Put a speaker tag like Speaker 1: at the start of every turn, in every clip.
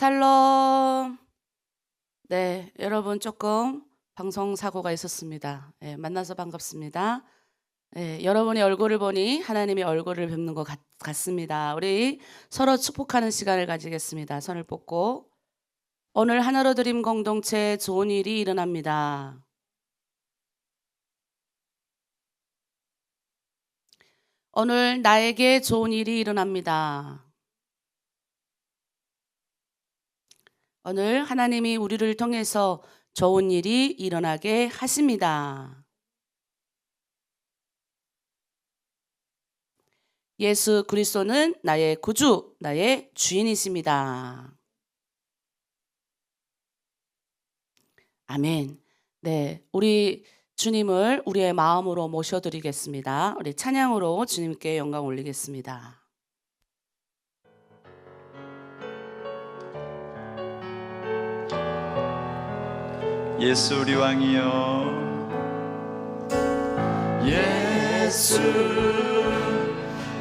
Speaker 1: 샬롬. 네, 여러분 조금 방송 사고가 있었습니다. 만나서 반갑습니다. 여러분의 얼굴을 보니 하나님의 얼굴을 뵙는 것 같습니다. 우리 서로 축복하는 시간을 가지겠습니다. 손을 뻗고. 오늘 하나로 드림 공동체 좋은 일이 일어납니다. 오늘 나에게 좋은 일이 일어납니다. 오늘 하나님이 우리를 통해서 좋은 일이 일어나게 하십니다. 예수 그리스도는 나의 구주, 나의 주인이십니다. 아멘. 네, 우리 주님을 우리의 마음으로 모셔드리겠습니다. 우리 찬양으로 주님께 영광 올리겠습니다.
Speaker 2: 예수 우리 왕이여,
Speaker 1: 예수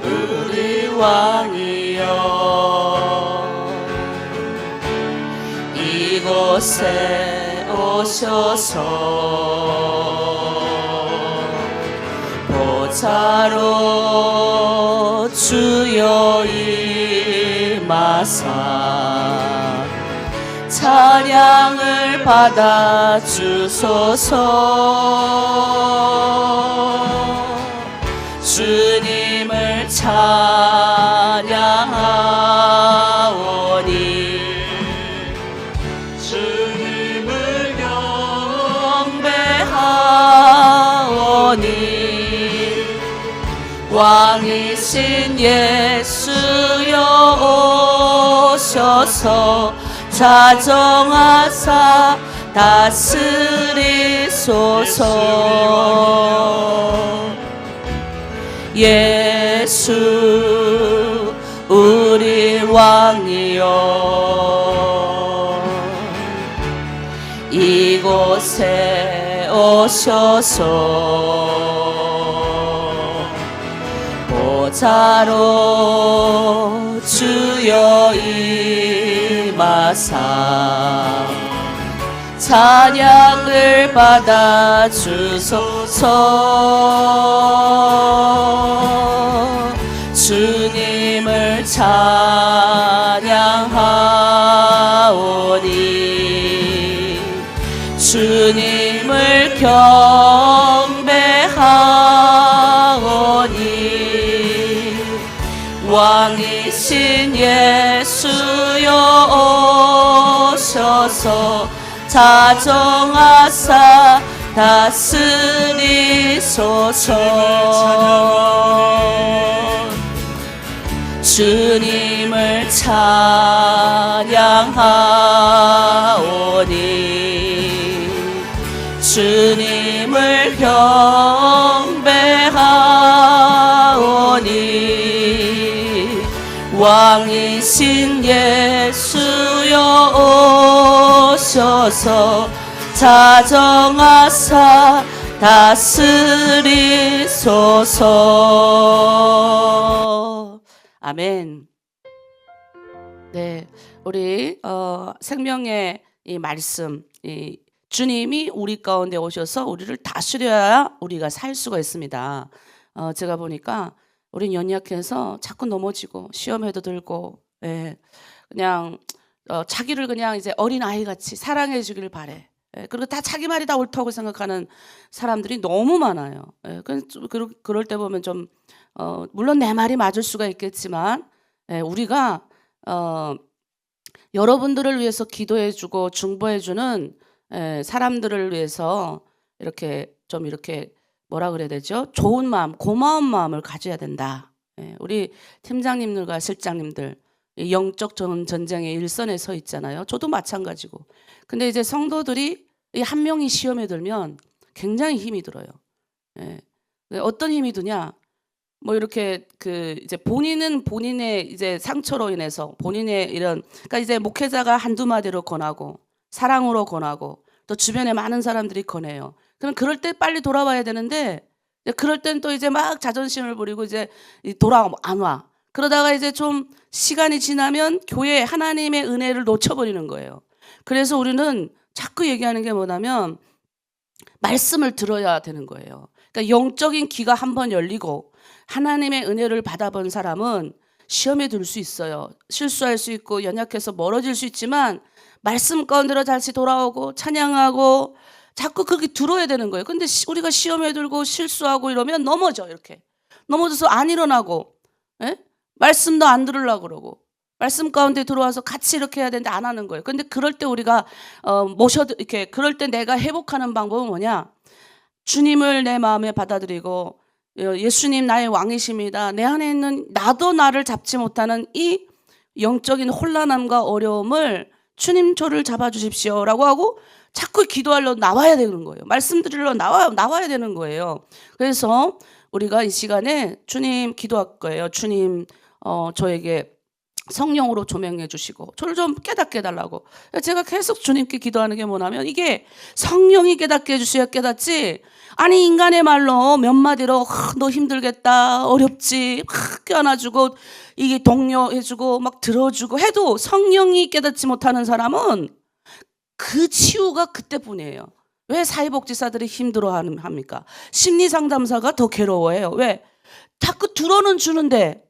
Speaker 1: 우리 왕이여, 이곳에 오셔서 보좌로 주여 임하사 찬양을 받아 주소서. 주님을 찬양하오니 주님을 경배하오니 왕이신 예수여 오셔서 자정하사 다스리소서. 예수 우리 왕이여, 이곳에 오셔서 보좌로 주여 임하사 찬양을 받아 주소서. 주님을 찬양하오니 주님을 경배하오니 왕이신 예수여 오셔서 자정하사 다스리소서. 주님을 찬양하오니 주님을 경배하오니 왕이신 예수여 오셔서 자정하사 다스리소서. 아멘. 네, 우리 생명의 이 말씀, 이 주님이 우리 가운데 오셔서 우리를 다스려야 우리가 살 수가 있습니다. 제가 보니까 우린 연약해서 자꾸 넘어지고 시험에도 들고, 그냥 자기를 그냥 이제 어린 아이 같이 사랑해 주길 바래. 그리고 다 자기 말이 다 옳다고 생각하는 사람들이 너무 많아요. 그럴 때 보면 좀 물론 내 말이 맞을 수가 있겠지만, 우리가 여러분들을 위해서 기도해주고 중보해주는 사람들을 위해서 이렇게 좀 이렇게 뭐라 그래야 되죠? 좋은 마음, 고마운 마음을 가져야 된다. 우리 팀장님들과 실장님들 영적 전쟁의 일선에 서 있잖아요. 저도 마찬가지고. 근데 이제 성도들이 한 명이 시험에 들면 굉장히 힘이 들어요. 어떤 힘이 드냐? 뭐 이렇게 이제 본인은 본인의 이제 상처로 인해서 본인의 그러니까 이제 목회자가 한두 마디로 권하고 사랑으로 권하고 또 주변에 많은 사람들이 권해요. 그럼 그럴 때 빨리 돌아와야 되는데 그럴 땐 또 이제 막 자존심을 부리고 이제 안 와. 그러다가 이제 좀 시간이 지나면 교회 하나님의 은혜를 놓쳐버리는 거예요. 그래서 우리는 자꾸 얘기하는 게 뭐냐면 말씀을 들어야 되는 거예요. 그러니까 영적인 귀가 한번 열리고 하나님의 은혜를 받아본 사람은 시험에 들 수 있어요. 실수할 수 있고 연약해서 멀어질 수 있지만 말씀 가운데로 다시 돌아오고 찬양하고 자꾸 그렇게 들어야 되는 거예요. 근데 우리가 시험에 들고 실수하고 이러면 넘어져. 이렇게 넘어져서 안 일어나고, 예? 말씀도 안 들으려고 그러고 말씀 가운데 들어와서 같이 이렇게 해야 되는데 안 하는 거예요. 근데 그럴 때 우리가 이렇게 그럴 때 내가 회복하는 방법은 뭐냐? 주님을 내 마음에 받아들이고 예수님 나의 왕이십니다. 내 안에 있는 나도 나를 잡지 못하는 이 영적인 혼란함과 어려움을 주님 저를 잡아주십시오라고 하고 자꾸 기도하려 나와야 되는 거예요. 말씀드리려 나와야 되는 거예요. 그래서 우리가 이 시간에 주님 기도할 거예요. 주님 저에게 성령으로 조명해 주시고 저를 좀 깨닫게 해달라고. 제가 계속 주님께 기도하는 게 뭐냐면 이게 성령이 깨닫게 해주셔야 깨닫지, 아니 인간의 말로 몇 마디로 너 힘들겠다 어렵지 껴안아주고 이게 독려해주고 막 들어주고 해도 성령이 깨닫지 못하는 사람은 그 치유가 그때뿐이에요. 왜 사회복지사들이 힘들어합니까? 심리상담사가 더 괴로워해요. 왜? 자꾸 들어는 주는데,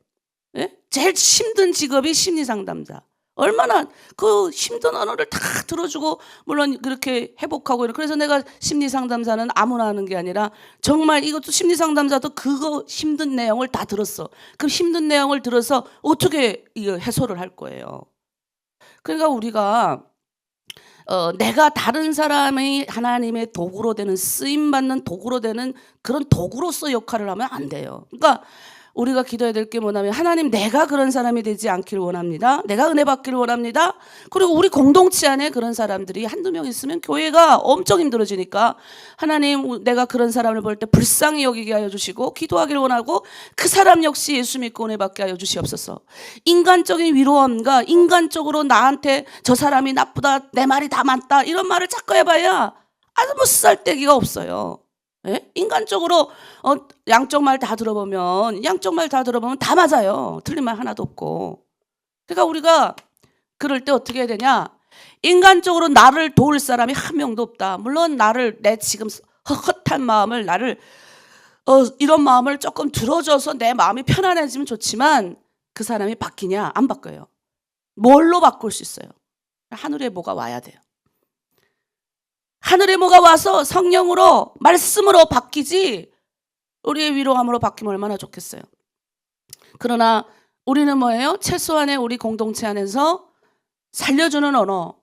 Speaker 1: 예? 제일 힘든 직업이 심리상담사. 얼마나 그 힘든 언어를 다 들어주고 물론 그렇게 회복하고 그래서 내가 심리상담사는 아무나 하는 게 아니라 정말 이것도 심리상담사도 그거 힘든 내용을 다 들었어. 그 힘든 내용을 들어서 어떻게 이거 해소를 할 거예요. 그러니까 우리가 내가 다른 사람이 하나님의 도구로 되는 쓰임받는 도구로 되는 그런 도구로서 역할을 하면 안 돼요. 그러니까 우리가 기도해야 될 게 뭐냐면 하나님 내가 그런 사람이 되지 않기를 원합니다. 내가 은혜 받기를 원합니다. 그리고 우리 공동체 안에 그런 사람들이 한두 명 있으면 교회가 엄청 힘들어지니까 하나님 내가 그런 사람을 볼 때 불쌍히 여기게 하여 주시고 기도하기를 원하고 그 사람 역시 예수 믿고 은혜 받게 하여 주시옵소서. 인간적인 위로함과 인간적으로 나한테 저 사람이 나쁘다 내 말이 다 맞다 이런 말을 자꾸 해봐야 아무 쓸데기가 없어요. 예? 인간적으로 양쪽 말 다 들어보면 다 맞아요. 틀린 말 하나도 없고. 그러니까 우리가 그럴 때 어떻게 해야 되냐? 인간적으로 나를 도울 사람이 한 명도 없다. 물론 내 지금 헛헛한 마음을 이런 마음을 조금 들어줘서 내 마음이 편안해지면 좋지만 그 사람이 바뀌냐? 안 바뀌어요. 뭘로 바꿀 수 있어요? 하늘에 뭐가 와야 돼요. 하늘에 뭐가 와서 성령으로 말씀으로 바뀌지 우리의 위로함으로 바뀌면 얼마나 좋겠어요. 그러나 우리는 뭐예요? 최소한의 우리 공동체 안에서 살려주는 언어,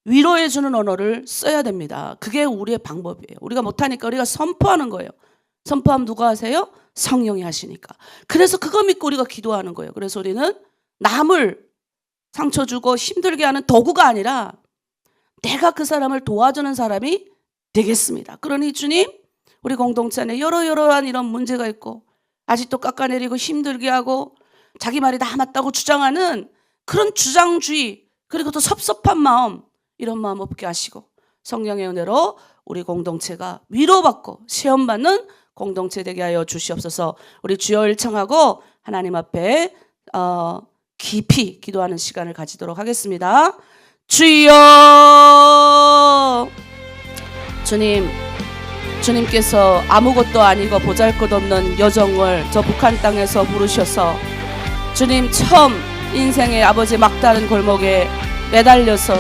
Speaker 1: 위로해주는 언어를 써야 됩니다. 그게 우리의 방법이에요. 우리가 못하니까 우리가 선포하는 거예요. 선포하면 누가 하세요? 성령이 하시니까. 그래서 그거 믿고 우리가 기도하는 거예요. 그래서 우리는 남을 상처 주고 힘들게 하는 도구가 아니라 내가 그 사람을 도와주는 사람이 되겠습니다. 그러니 주님, 우리 공동체 안에 여러한 이런 문제가 있고 아직도 깎아내리고 힘들게 하고 자기 말이 다 맞다고 주장하는 그런 주장주의 그리고 또 섭섭한 마음 이런 마음 없게 하시고 성령의 은혜로 우리 공동체가 위로받고 시험받는 공동체 되게 하여 주시옵소서. 우리 주여를 청하고 하나님 앞에 깊이 기도하는 시간을 가지도록 하겠습니다. 주여, 주님께서 아무것도 아니고 보잘것없는 여정을 저 북한 땅에서 부르셔서 주님 처음 인생의 아버지 막다른 골목에 매달려서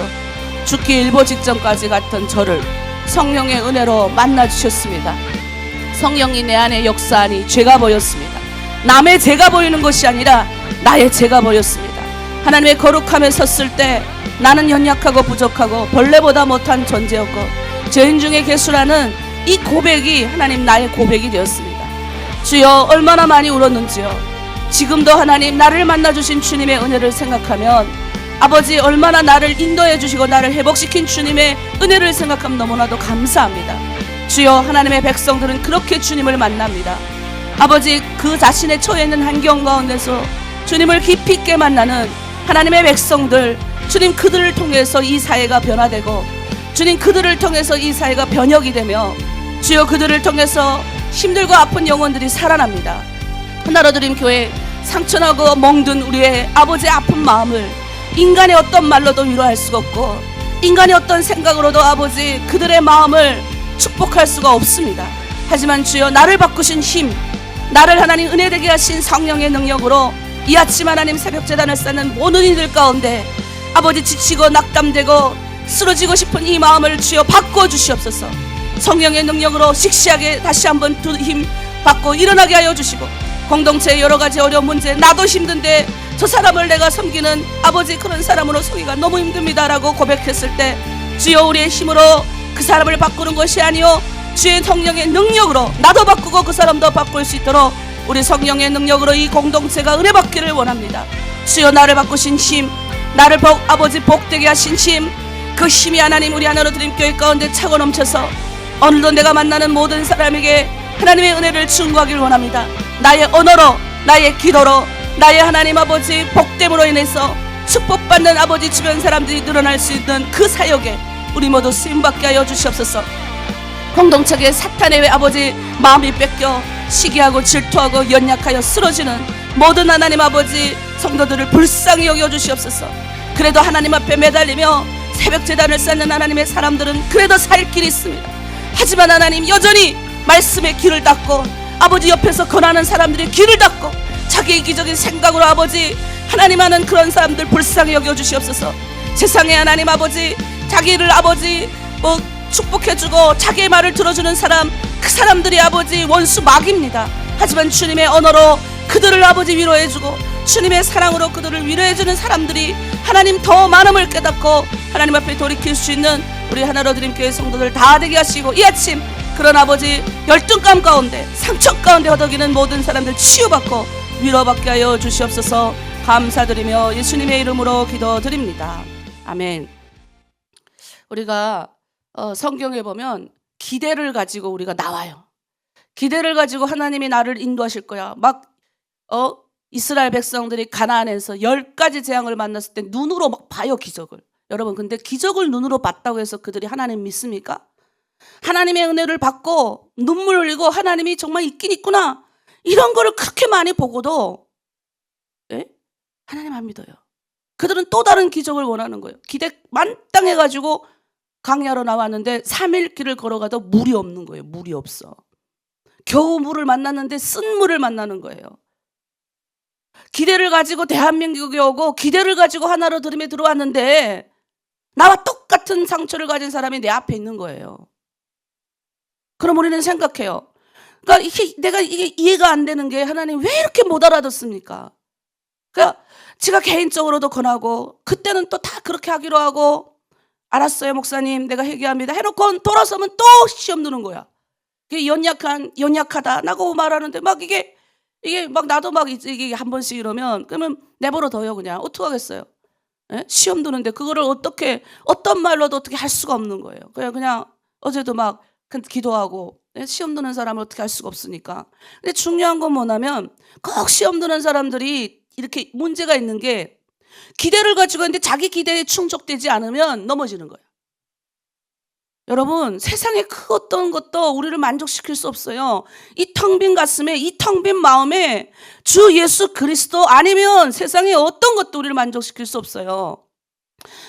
Speaker 1: 죽기 일보 직전까지 갔던 저를 성령의 은혜로 만나주셨습니다. 성령이 내 안에 역사하니 죄가 보였습니다. 남의 죄가 보이는 것이 아니라 나의 죄가 보였습니다. 하나님의 거룩함에 섰을 때 나는 연약하고 부족하고 벌레보다 못한 존재였고 죄인 중에 괴수라는 이 고백이 하나님 나의 고백이 되었습니다. 주여 얼마나 많이 울었는지요. 지금도 하나님 나를 만나주신 주님의 은혜를 생각하면 아버지 얼마나 나를 인도해 주시고 나를 회복시킨 주님의 은혜를 생각하면 너무나도 감사합니다. 주여 하나님의 백성들은 그렇게 주님을 만납니다. 아버지 그 자신의 처해 있는 환경 가운데서 주님을 깊이 있게 만나는 하나님의 백성들 주님 그들을 통해서 이 사회가 변화되고 주님 그들을 통해서 이 사회가 변혁이 되며 주여 그들을 통해서 힘들고 아픈 영혼들이 살아납니다. 하나로드림 교회 상처나고 멍든 우리의 아버지의 아픈 마음을 인간의 어떤 말로도 위로할 수가 없고 인간의 어떤 생각으로도 아버지 그들의 마음을 축복할 수가 없습니다. 하지만 주여 나를 바꾸신 힘, 나를 하나님 은혜되게 하신 성령의 능력으로 이 아침 하나님 새벽제단을 쌓는 모든 이들 가운데 아버지 지치고 낙담되고 쓰러지고 싶은 이 마음을 주여 바꾸어 주시옵소서. 성령의 능력으로 씩씩하게 다시 한번 두 힘 받고 일어나게 하여 주시고 공동체의 여러 가지 어려운 문제 나도 힘든데 저 사람을 내가 섬기는 아버지 그런 사람으로 서기가 너무 힘듭니다라고 고백했을 때 주여 우리의 힘으로 그 사람을 바꾸는 것이 아니요 주의 성령의 능력으로 나도 바꾸고 그 사람도 바꿀 수 있도록 우리 성령의 능력으로 이 공동체가 은혜 받기를 원합니다. 주여 나를 바꾸신 힘, 나를 아버지 복되게 하신 힘, 그 힘이 하나님 우리 하나로 드림 교회 가운데 차고 넘쳐서 오늘도 내가 만나는 모든 사람에게 하나님의 은혜를 충고하기를 원합니다. 나의 언어로, 나의 기도로, 나의 하나님 아버지 복됨으로 인해서 축복받는 아버지 주변 사람들이 늘어날 수 있는 그 사역에 우리 모두 쓰임받게 하여 주시옵소서. 공동체의 사탄의 아버지 마음이 뺏겨 시기하고 질투하고 연약하여 쓰러지는 모든 하나님 아버지 성도들을 불쌍히 여겨 주시옵소서. 그래도 하나님 앞에 매달리며 새벽 제단을 쌓는 하나님의 사람들은 그래도 살 길이 있습니다. 하지만 하나님 여전히 말씀의 길을 닫고 아버지 옆에서 권하는 사람들의 길을 닫고 자기 이기적인 생각으로 아버지 하나님 하는 그런 사람들 불쌍히 여겨 주시옵소서. 세상에 하나님 아버지 자기를 아버지 축복해주고 자기의 말을 들어주는 사람, 그 사람들이 아버지 원수 마귀입니다. 하지만 주님의 언어로 그들을 아버지 위로해주고 주님의 사랑으로 그들을 위로해주는 사람들이 하나님 더 많음을 깨닫고 하나님 앞에 돌이킬 수 있는 우리 하나로 드림 교회 성도들 다 되게 하시고 이 아침 그런 아버지 열등감 가운데 상처 가운데 허덕이는 모든 사람들 치유받고 위로받게 하여 주시옵소서. 감사드리며 예수님의 이름으로 기도드립니다. 아멘. 우리가 성경에 보면 기대를 가지고 우리가 나와요. 기대를 가지고 하나님이 나를 인도하실 거야. 이스라엘 백성들이 가나안에서 10가지 재앙을 만났을 때 눈으로 막 봐요, 기적을. 여러분, 근데 기적을 눈으로 봤다고 해서 그들이 하나님 믿습니까? 하나님의 은혜를 받고 눈물 흘리고 하나님이 정말 있긴 있구나 이런 거를 그렇게 많이 보고도 하나님 안 믿어요. 그들은 또 다른 기적을 원하는 거예요. 기대 만땅해가지고 강야로 나왔는데 3일 길을 걸어가도 물이 없는 거예요. 물이 없어. 겨우 물을 만났는데 쓴 물을 만나는 거예요. 기대를 가지고 대한민국에 오고 기대를 가지고 하나로 드림에 들어왔는데 나와 똑같은 상처를 가진 사람이 내 앞에 있는 거예요. 그럼 우리는 생각해요. 그러니까 내가 이게 이해가 안 되는 게 하나님 왜 이렇게 못 알아듣습니까? 그러니까 제가 개인적으로도 권하고 그때는 또 다 그렇게 하기로 하고 알았어요 목사님 내가 회개합니다 해놓고 돌아서면 또 시험 드는 거야. 그게 연약하다 라고 말하는데 막 이게 막 나도 막 이게 한 번씩 이러면 그러면 내버려둬요. 그냥 어떡하겠어요. 시험 드는데 그거를 어떤 말로도 어떻게 할 수가 없는 거예요. 그냥 어제도 막 기도하고 시험 드는 사람을 어떻게 할 수가 없으니까. 근데 중요한 건 뭐냐면 꼭 시험 드는 사람들이 이렇게 문제가 있는 게 기대를 가지고 있는데 자기 기대에 충족되지 않으면 넘어지는 거예요. 여러분 세상에 그 어떤 것도 우리를 만족시킬 수 없어요. 이 텅 빈 가슴에 이 텅 빈 마음에 주 예수 그리스도 아니면 세상에 어떤 것도 우리를 만족시킬 수 없어요.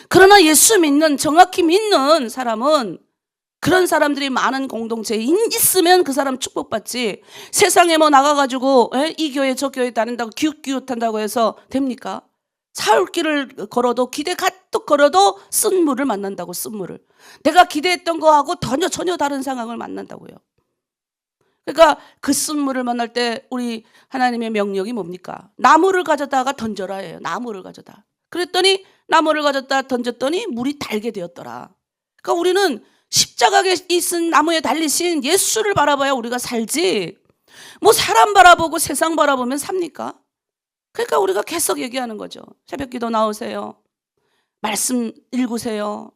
Speaker 1: 그러나 예수 믿는 정확히 믿는 사람은 그런 사람들이 많은 공동체에 있으면 그 사람 축복받지 세상에 뭐 나가가지고 이 교회 저 교회 다닌다고 기웃기웃한다고 해서 됩니까? 사흘길을 걸어도 기대 가득 걸어도 쓴 물을 만난다고 쓴 물을 내가 기대했던 거하고 전혀 다른 상황을 만난다고요. 그러니까 그 쓴 물을 만날 때 우리 하나님의 명령이 뭡니까? 나무를 가져다가 던져라 해요. 나무를 가져다. 그랬더니 나무를 가져다 던졌더니 물이 달게 되었더라. 그러니까 우리는 십자가에 있은 나무에 달리신 예수를 바라봐야 우리가 살지 뭐 사람 바라보고 세상 바라보면 삽니까? 그러니까 우리가 계속 얘기하는 거죠. 새벽기도 나오세요. 말씀 읽으세요.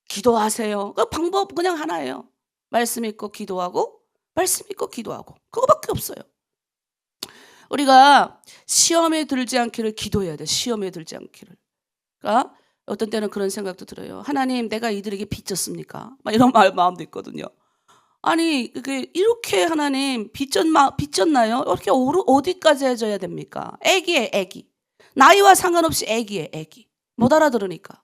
Speaker 1: 기도하세요. 그 방법 그냥 하나예요. 말씀 읽고 기도하고 말씀 읽고 기도하고 그거밖에 없어요. 우리가 시험에 들지 않기를 기도해야 돼. 시험에 들지 않기를. 그러니까 어떤 때는 그런 생각도 들어요. 하나님 내가 이들에게 빚졌습니까? 막 이런 마음도 있거든요. 아니 그게 이렇게 하나님 빚졌나요? 이렇게 어디까지 해줘야 됩니까? 애기에 애기. 나이와 상관없이 애기에 애기. 못 알아들으니까.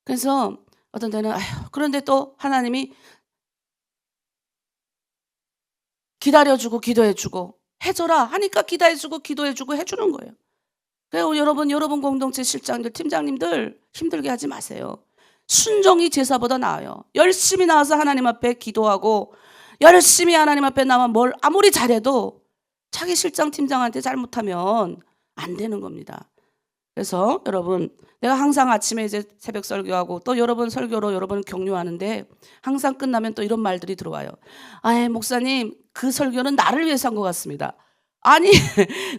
Speaker 1: 그래서 어떤 때는 그런데 또 하나님이 기다려주고 기도해주고 해줘라 하니까 기다려주고 기도해주고 해주는 거예요. 그래서 여러분 공동체 실장들 팀장님들 힘들게 하지 마세요. 순종이 제사보다 나아요. 열심히 나와서 하나님 앞에 기도하고 열심히 하나님 앞에 나와 뭘 아무리 잘해도 자기 실장 팀장한테 잘못하면 안 되는 겁니다. 그래서 여러분 내가 항상 아침에 이제 새벽 설교하고 또 여러분 설교로 여러분을 격려하는데 항상 끝나면 또 이런 말들이 들어와요. 목사님 그 설교는 나를 위해서 한 것 같습니다. 아니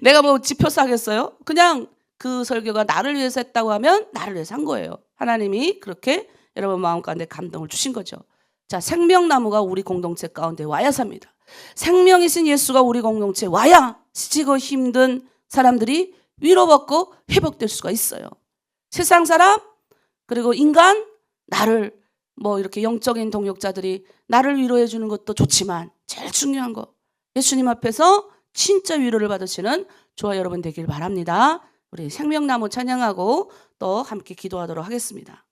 Speaker 1: 내가 뭐 지표 싸겠어요? 그냥 그 설교가 나를 위해서 했다고 하면 나를 위해서 한 거예요. 하나님이 그렇게 여러분 마음 가운데 감동을 주신 거죠. 자, 생명나무가 우리 공동체 가운데 와야 삽니다. 생명이신 예수가 우리 공동체에 와야 지치고 힘든 사람들이 위로받고 회복될 수가 있어요. 세상 사람 그리고 인간 나를 뭐 이렇게 영적인 동역자들이 나를 위로해 주는 것도 좋지만 제일 중요한 거 예수님 앞에서 진짜 위로를 받으시는 저와 여러분 되길 바랍니다. 우리 생명나무 찬양하고 또 함께 기도하도록 하겠습니다.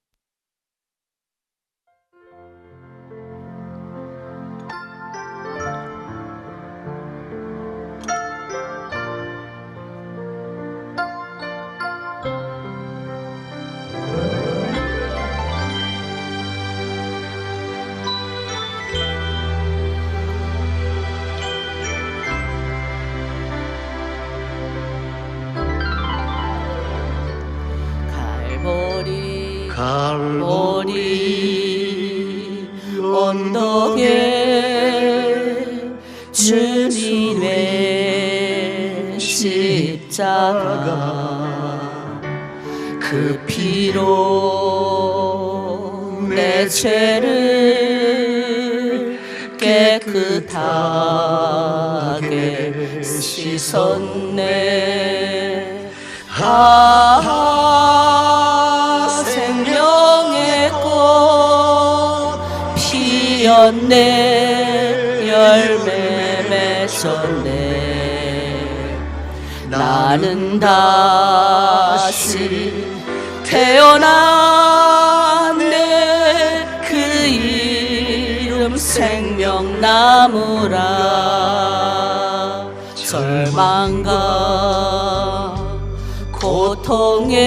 Speaker 1: 갈보리 언덕에 주님의 십자가 그 피로 내 죄를 깨끗하게 씻었네. 생명의 꽃 피었네. 열매 맺었네. 나는 다시 태어났네. 그 이름 생명나무라. 절망과 고통에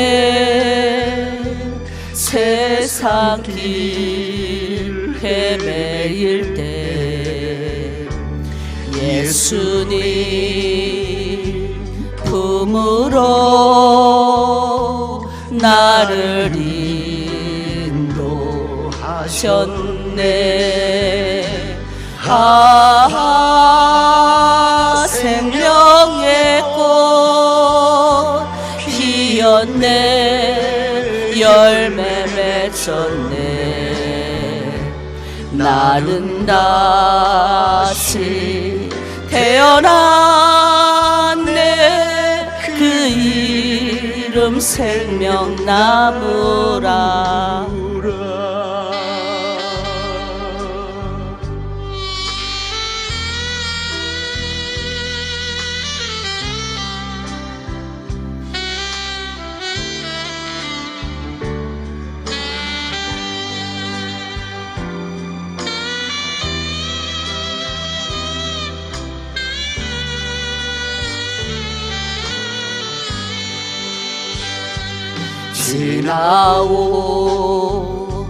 Speaker 1: 세상 길 헤매일 때 예수님 품으로 나를 인도하셨네. 생명의 꽃 피었네. 열매 맺었네. 나는 다시 태어났네. 그 이름 생명나무라. 지나온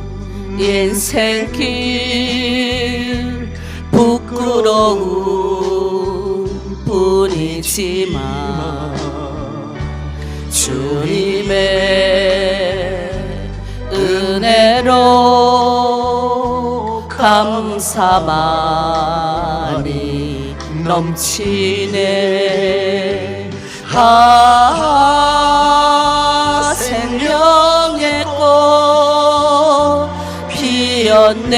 Speaker 1: 인생길 부끄러운 뿐이지만 주님의 은혜로 감사만이 넘치네. 생명의 꽃 피었네.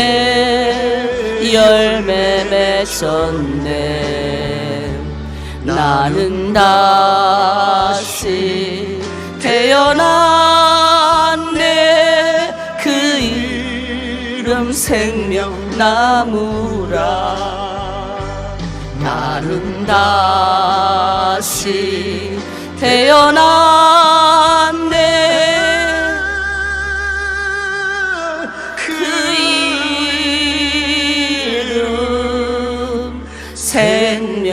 Speaker 1: 열매 맺었네. 나는 다시 태어났네. 그 이름 생명나무라. 나는 다시 태어났네. 그 이름 생명나무라.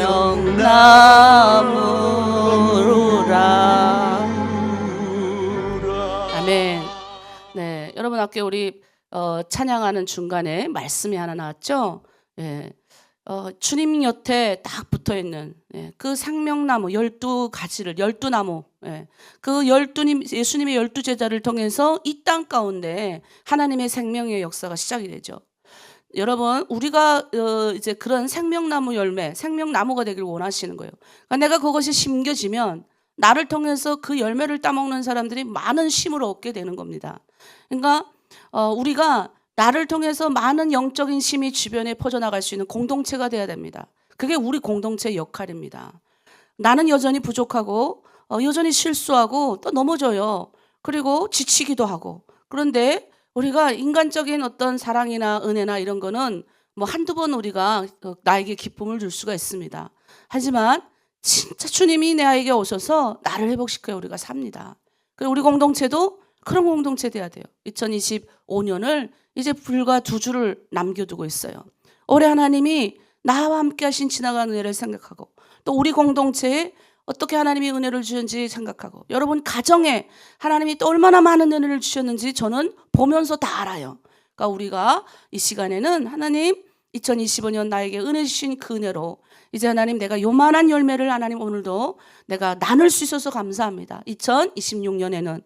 Speaker 1: 아멘. 네, 여러분 아까 우리 찬양하는 중간에 말씀이 하나 나왔죠. 예, 주님 곁에 딱 붙어 있는 그 생명나무 12가지를 12나무, 그 예수님의 12제자를 통해서 이 땅 가운데 하나님의 생명의 역사가 시작이 되죠. 여러분, 우리가 이제 그런 생명나무 열매, 생명나무가 되길 원하시는 거예요. 그러니까 내가 그것이 심겨지면 나를 통해서 그 열매를 따먹는 사람들이 많은 쉼을 얻게 되는 겁니다. 그러니까 우리가 나를 통해서 많은 영적인 쉼이 주변에 퍼져나갈 수 있는 공동체가 돼야 됩니다. 그게 우리 공동체의 역할입니다. 나는 여전히 부족하고 여전히 실수하고 또 넘어져요. 그리고 지치기도 하고. 그런데 우리가 인간적인 어떤 사랑이나 은혜나 이런 거는 뭐 한두 번 우리가 나에게 기쁨을 줄 수가 있습니다. 하지만 진짜 주님이 내게 오셔서 나를 회복시켜야 우리가 삽니다. 그리고 우리 공동체도 그런 공동체 돼야 돼요. 2025년을 이제 불과 2주를 남겨두고 있어요. 올해 하나님이 나와 함께 하신 지나간 은혜를 생각하고 또 우리 공동체에 어떻게 하나님이 은혜를 주셨는지 생각하고 여러분 가정에 하나님이 또 얼마나 많은 은혜를 주셨는지 저는 보면서 다 알아요. 그러니까 우리가 이 시간에는 하나님 2025년 나에게 은혜 주신 그 은혜로 이제 하나님 내가 요만한 열매를 하나님 오늘도 내가 나눌 수 있어서 감사합니다. 2026년에는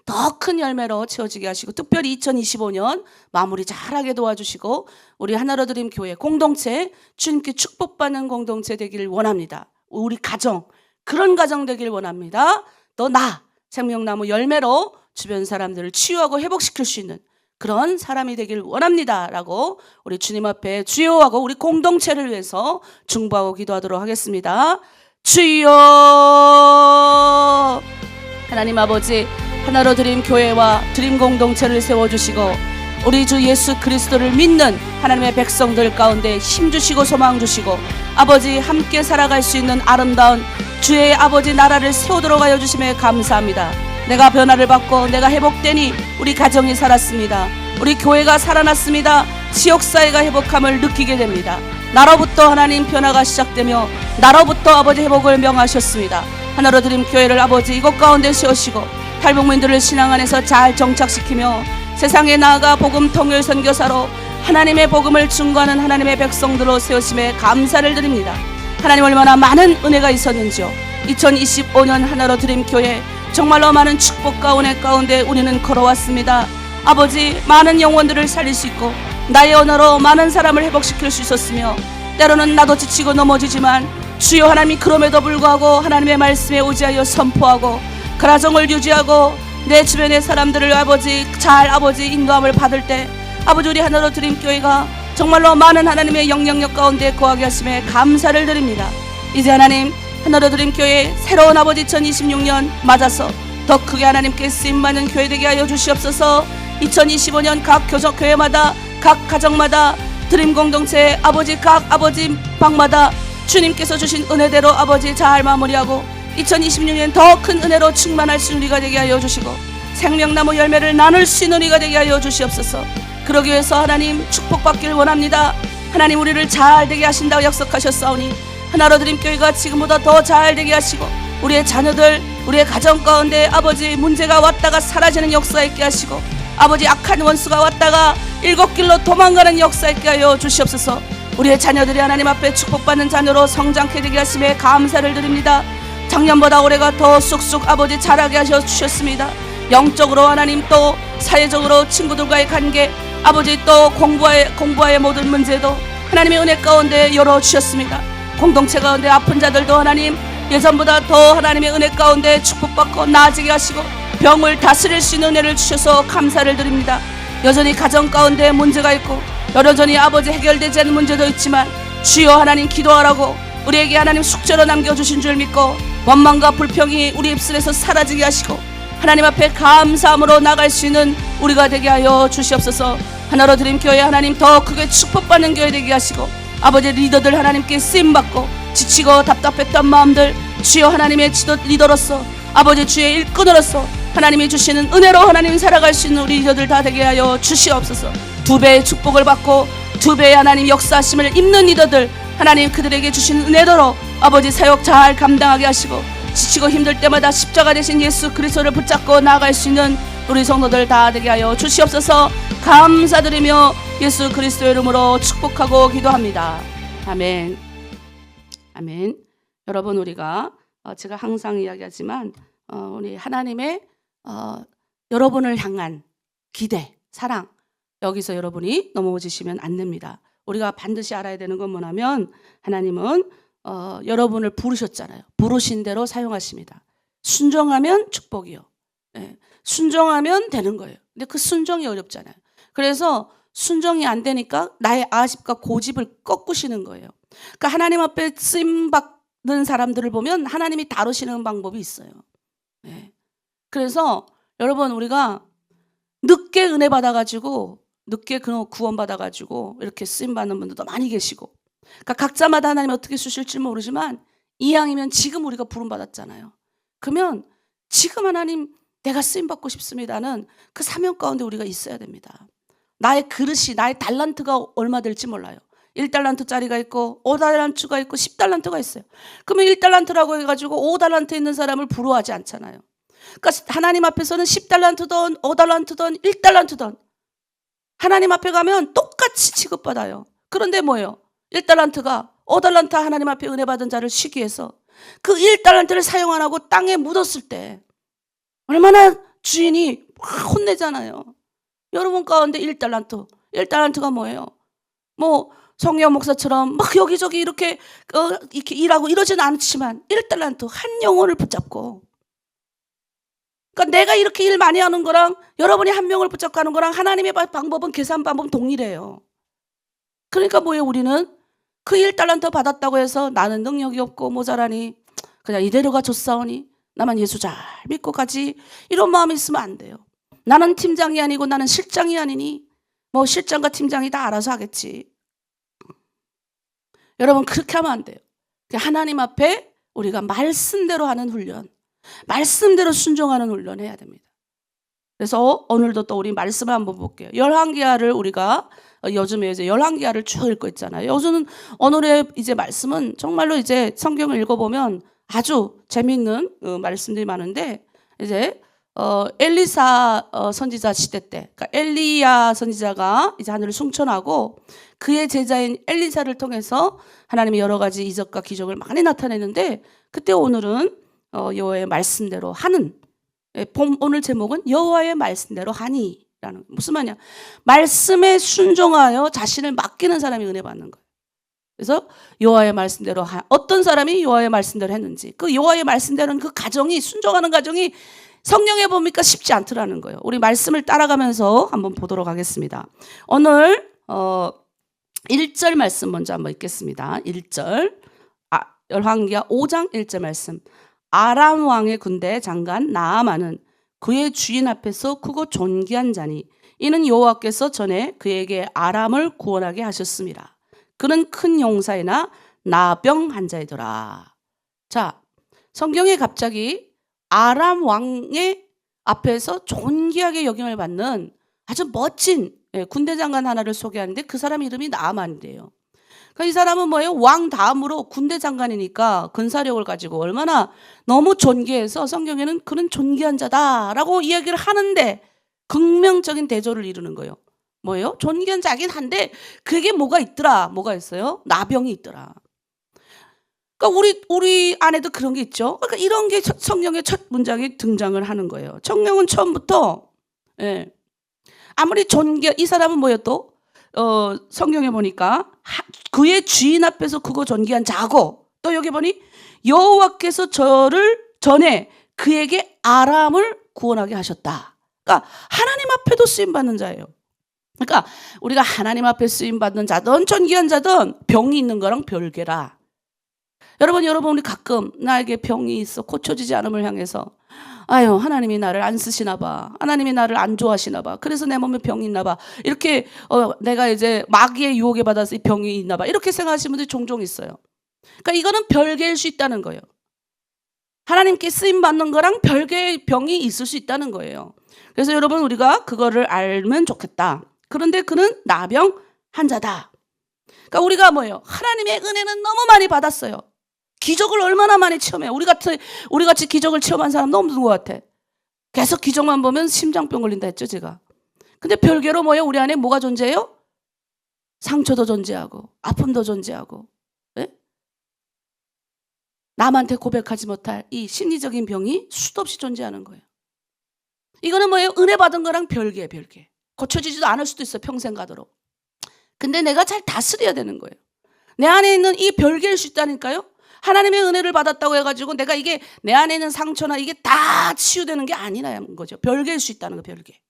Speaker 1: 더 큰 열매로 채워지게 하시고 특별히 2025년 마무리 잘하게 도와주시고 우리 하나로드림 교회 공동체 주님께 축복받는 공동체 되기를 원합니다. 우리 가정 그런 가정 되길 원합니다. 또 나 생명나무 열매로 주변 사람들을 치유하고 회복시킬 수 있는 그런 사람이 되길 원합니다 라고 우리 주님 앞에 주여하고 우리 공동체를 위해서 중보하고 기도하도록 하겠습니다. 주여. 하나님 아버지 하나로 드림 교회와 드림 공동체를 세워주시고 우리 주 예수 그리스도를 믿는 하나님의 백성들 가운데 힘주시고 소망주시고 아버지 함께 살아갈 수 있는 아름다운 주의 아버지 나라를 세우도록 하여 주심에 감사합니다. 내가 변화를 받고 내가 회복되니 우리 가정이 살았습니다. 우리 교회가 살아났습니다. 지역사회가 회복함을 느끼게 됩니다. 나로부터 하나님 변화가 시작되며 나로부터 아버지 회복을 명하셨습니다. 하나로 드림 교회를 아버지 이곳 가운데 세우시고 탈북민들을 신앙 안에서 잘 정착시키며 세상에 나아가 복음 통일 선교사로 하나님의 복음을 증거하는 하나님의 백성들로 세우심에 감사를 드립니다. 하나님 얼마나 많은 은혜가 있었는지요. 2025년 하나로 드림 교회 정말로 많은 축복과 은혜 가운데 우리는 걸어왔습니다. 아버지 많은 영혼들을 살릴 수 있고 나의 언어로 많은 사람을 회복시킬 수 있었으며 때로는 나도 지치고 넘어지지만 주여 하나님이 그럼에도 불구하고 하나님의 말씀에 의지하여 선포하고 그 가정을 유지하고 내 주변의 사람들을 아버지 잘 아버지 인도함을 받을 때 아버지 우리 하나로 드림 교회가 정말로 많은 하나님의 영향력 가운데 거하게 하심에 감사를 드립니다. 이제 하나님 하나로 드림 교회 새로운 아버지 2026년 맞아서 더 크게 하나님께 쓰임받는 교회 되게 하여 주시옵소서. 2025년 각 교회마다 각 가정마다 드림 공동체 아버지 각 아버지 방마다 주님께서 주신 은혜대로 아버지 잘 마무리하고 2026년 더 큰 은혜로 충만할 수 있는 우리가 되게 하여 주시고 생명나무 열매를 나눌 수 있는 우리가 되게 하여 주시옵소서. 그러기 위해서 하나님 축복받기를 원합니다. 하나님 우리를 잘 되게 하신다고 약속하셨사오니 하나로 드림 교회가 지금보다 더 잘 되게 하시고 우리의 자녀들 우리의 가정 가운데 아버지 문제가 왔다가 사라지는 역사 있게 하시고 아버지 악한 원수가 왔다가 일곱 길로 도망가는 역사 있게 하여 주시옵소서. 우리의 자녀들이 하나님 앞에 축복받는 자녀로 성장케 되게 하심에 감사를 드립니다. 작년보다 올해가 더 쑥쑥 아버지 자라게 하셔 주셨습니다. 영적으로 하나님 또 사회적으로 친구들과의 관계 아버지 또 공부와의 모든 문제도 하나님의 은혜 가운데 열어주셨습니다. 공동체 가운데 아픈 자들도 하나님 예전보다 더 하나님의 은혜 가운데 축복받고 나아지게 하시고 병을 다스릴 수 있는 은혜를 주셔서 감사를 드립니다. 여전히 가정 가운데 문제가 있고 여전히 아버지 해결되지 않은 문제도 있지만 주여 하나님 기도하라고 우리에게 하나님 숙제로 남겨주신 줄 믿고 원망과 불평이 우리 입술에서 사라지게 하시고 하나님 앞에 감사함으로 나갈 수 있는 우리가 되게 하여 주시옵소서. 하나로 드림 교회 하나님 더 크게 축복받는 교회 되게 하시고 아버지 리더들 하나님께 쓰임받고 지치고 답답했던 마음들 주여 하나님의 리더로서 아버지 주의 일꾼으로서 하나님이 주시는 은혜로 하나님 살아갈 수 있는 우리 리더들 다 되게 하여 주시옵소서. 2배의 축복을 받고 2배의 하나님 역사하심을 입는 리더들 하나님 그들에게 주신 은혜대로 아버지 사역 잘 감당하게 하시고 지치고 힘들 때마다 십자가 되신 예수 그리스도를 붙잡고 나아갈 수 있는 우리 성도들 다 되게 하여 주시옵소서. 감사드리며 예수 그리스도의 이름으로 축복하고 기도합니다. 아멘. 아멘. 여러분 우리가 제가 항상 이야기하지만 우리 하나님의 여러분을 향한 기대, 사랑 여기서 여러분이 넘어지시면 안 됩니다. 우리가 반드시 알아야 되는 건 뭐냐면 하나님은 여러분을 부르셨잖아요. 부르신 대로 사용하십니다. 순종하면 축복이요. 네. 순종하면 되는 거예요. 근데 그 순종이 어렵잖아요. 그래서 순종이 안 되니까 나의 아집과 고집을 꺾으시는 거예요. 그러니까 하나님 앞에 쓰임받는 사람들을 보면 하나님이 다루시는 방법이 있어요. 네. 그래서 여러분 우리가 늦게 은혜 받아가지고 늦게 구원 받아가지고 이렇게 쓰임받는 분들도 많이 계시고 그러니까 각자마다 하나님이 어떻게 쓰실지 모르지만 이왕이면 지금 우리가 부름받았잖아요. 그러면 지금 하나님 내가 쓰임받고 싶습니다는 그 사명 가운데 우리가 있어야 됩니다. 나의 그릇이 나의 달란트가 얼마 될지 몰라요. 1달란트짜리가 있고 5달란트가 있고 10달란트가 있어요. 그러면 1달란트라고 해가지고 5달란트 있는 사람을 부러워하지 않잖아요. 그러니까 하나님 앞에서는 10달란트든 5달란트든 1달란트든 하나님 앞에 가면 똑같이 취급받아요. 그런데 뭐예요? 1달란트가 5달란트 하나님 앞에 은혜 받은 자를 시기해서 그 1달란트를 사용 안 하고 땅에 묻었을 때 얼마나 주인이 막 혼내잖아요. 여러분 가운데 1달란트가 뭐예요? 뭐 성경 목사처럼 막 여기저기 이렇게 일하고 이러지는 않지만 1달란트 한 영혼을 붙잡고 그러니까 내가 이렇게 일 많이 하는 거랑 여러분이 한 명을 붙잡고 하는 거랑 하나님의 방법은 계산 방법은 동일해요. 그러니까 뭐예요? 우리는 그 1달란트 받았다고 해서 나는 능력이 없고 모자라니 그냥 이대로가 좋사오니 나만 예수 잘 믿고 가지 이런 마음이 있으면 안 돼요. 나는 팀장이 아니고 나는 실장이 아니니 뭐 실장과 팀장이 다 알아서 하겠지. 여러분 그렇게 하면 안 돼요. 하나님 앞에 우리가 말씀대로 하는 훈련, 말씀대로 순종하는 훈련 해야 됩니다. 그래서 오늘도 또 우리 말씀을 한번 볼게요. 열왕기하를 우리가 요즘에 이제 열왕기하를 쭉 읽고 있잖아요. 요즘은 오늘의 이제 말씀은 정말로 이제 성경을 읽어보면 아주 재미있는 말씀들이 많은데 이제 엘리사 선지자 시대 때, 그러니까 엘리야 선지자가 이제 하늘을 승천하고 그의 제자인 엘리사를 통해서 하나님이 여러 가지 이적과 기적을 많이 나타내는데 그때 오늘은 여호와의 말씀대로 하는 오늘 제목은 여호와의 말씀대로 하니라는 무슨 말이냐? 말씀에 순종하여 자신을 맡기는 사람이 은혜 받는 거예요. 그래서 여호와의 말씀대로 어떤 사람이 여호와의 말씀대로 했는지 그 여호와의 말씀대로는 그 가정이 순종하는 가정이 성경에 보니까 쉽지 않더라는 거예요. 우리 말씀을 따라가면서 한번 보도록 하겠습니다. 오늘 1절 말씀 먼저 한번 읽겠습니다. 1절 열왕기하 5장 1절 말씀. 아람 왕의 군대 장관 나아만은 그의 주인 앞에서 크고 존귀한 자니 이는 여호와께서 전에 그에게 아람을 구원하게 하셨습니다. 그는 큰 용사이나 나병 환자이더라. 자, 성경에 갑자기 아람 왕의 앞에서 존귀하게 역임을 받는 아주 멋진 군대 장관 하나를 소개하는데 그 사람 이름이 나아만인데요. 그러니까 이 사람은 뭐예요? 왕 다음으로 군대 장관이니까 군사력을 가지고 얼마나 너무 존귀해서 성경에는 그는 존귀한 자다라고 이야기를 하는데 극명적인 대조를 이루는 거예요. 뭐예요? 존귀한 자긴 한데 그게 뭐가 있더라? 뭐가 있어요? 나병이 있더라. 그러니까 우리 안에도 그런 게 있죠. 그러니까 이런 게 성경의 첫 문장에 등장을 하는 거예요. 성경은 처음부터 아무리 이 사람은 뭐예요 또? 성경에 보니까 그의 주인 앞에서 크고 존귀한 자고 또 여기 보니 여호와께서 저를 전에 그에게 아람을 구원하게 하셨다. 그러니까 하나님 앞에도 쓰임받는 자예요. 그러니까 우리가 하나님 앞에 쓰임받는 자든 존귀한 자든 병이 있는 거랑 별개라. 여러분 우리 가끔 나에게 병이 있어 고쳐지지 않음을 향해서 아유, 하나님이 나를 안 쓰시나 봐. 하나님이 나를 안 좋아하시나 봐. 그래서 내 몸에 병이 있나 봐. 이렇게 내가 이제 마귀의 유혹에 받아서 이 병이 있나 봐. 이렇게 생각하시는 분들이 종종 있어요. 그러니까 이거는 별개일 수 있다는 거예요. 하나님께 쓰임 받는 거랑 별개의 병이 있을 수 있다는 거예요. 그래서 여러분, 우리가 그거를 알면 좋겠다. 그런데 그는 나병 환자다. 그러니까 우리가 뭐예요? 하나님의 은혜는 너무 많이 받았어요. 기적을 얼마나 많이 체험해요. 우리 같이 기적을 체험한 사람 너무 없는 것 같아. 계속 기적만 보면 심장병 걸린다 했죠, 제가. 근데 별개로 뭐예요? 우리 안에 뭐가 존재해요? 상처도 존재하고 아픔도 존재하고, 네? 남한테 고백하지 못할 이 심리적인 병이 수도 없이 존재하는 거예요. 이거는 뭐예요? 은혜 받은 거랑 별개. 고쳐지지도 않을 수도 있어, 평생 가도록. 근데 내가 잘 다스려야 되는 거예요. 내 안에 있는 이 별개일 수 있다니까요. 하나님의 은혜를 받았다고 해가지고 내가 이게 내 안에 있는 상처나 이게 다 치유되는 게 아니라는 거죠. 별개일 수 있다는 거, 별개.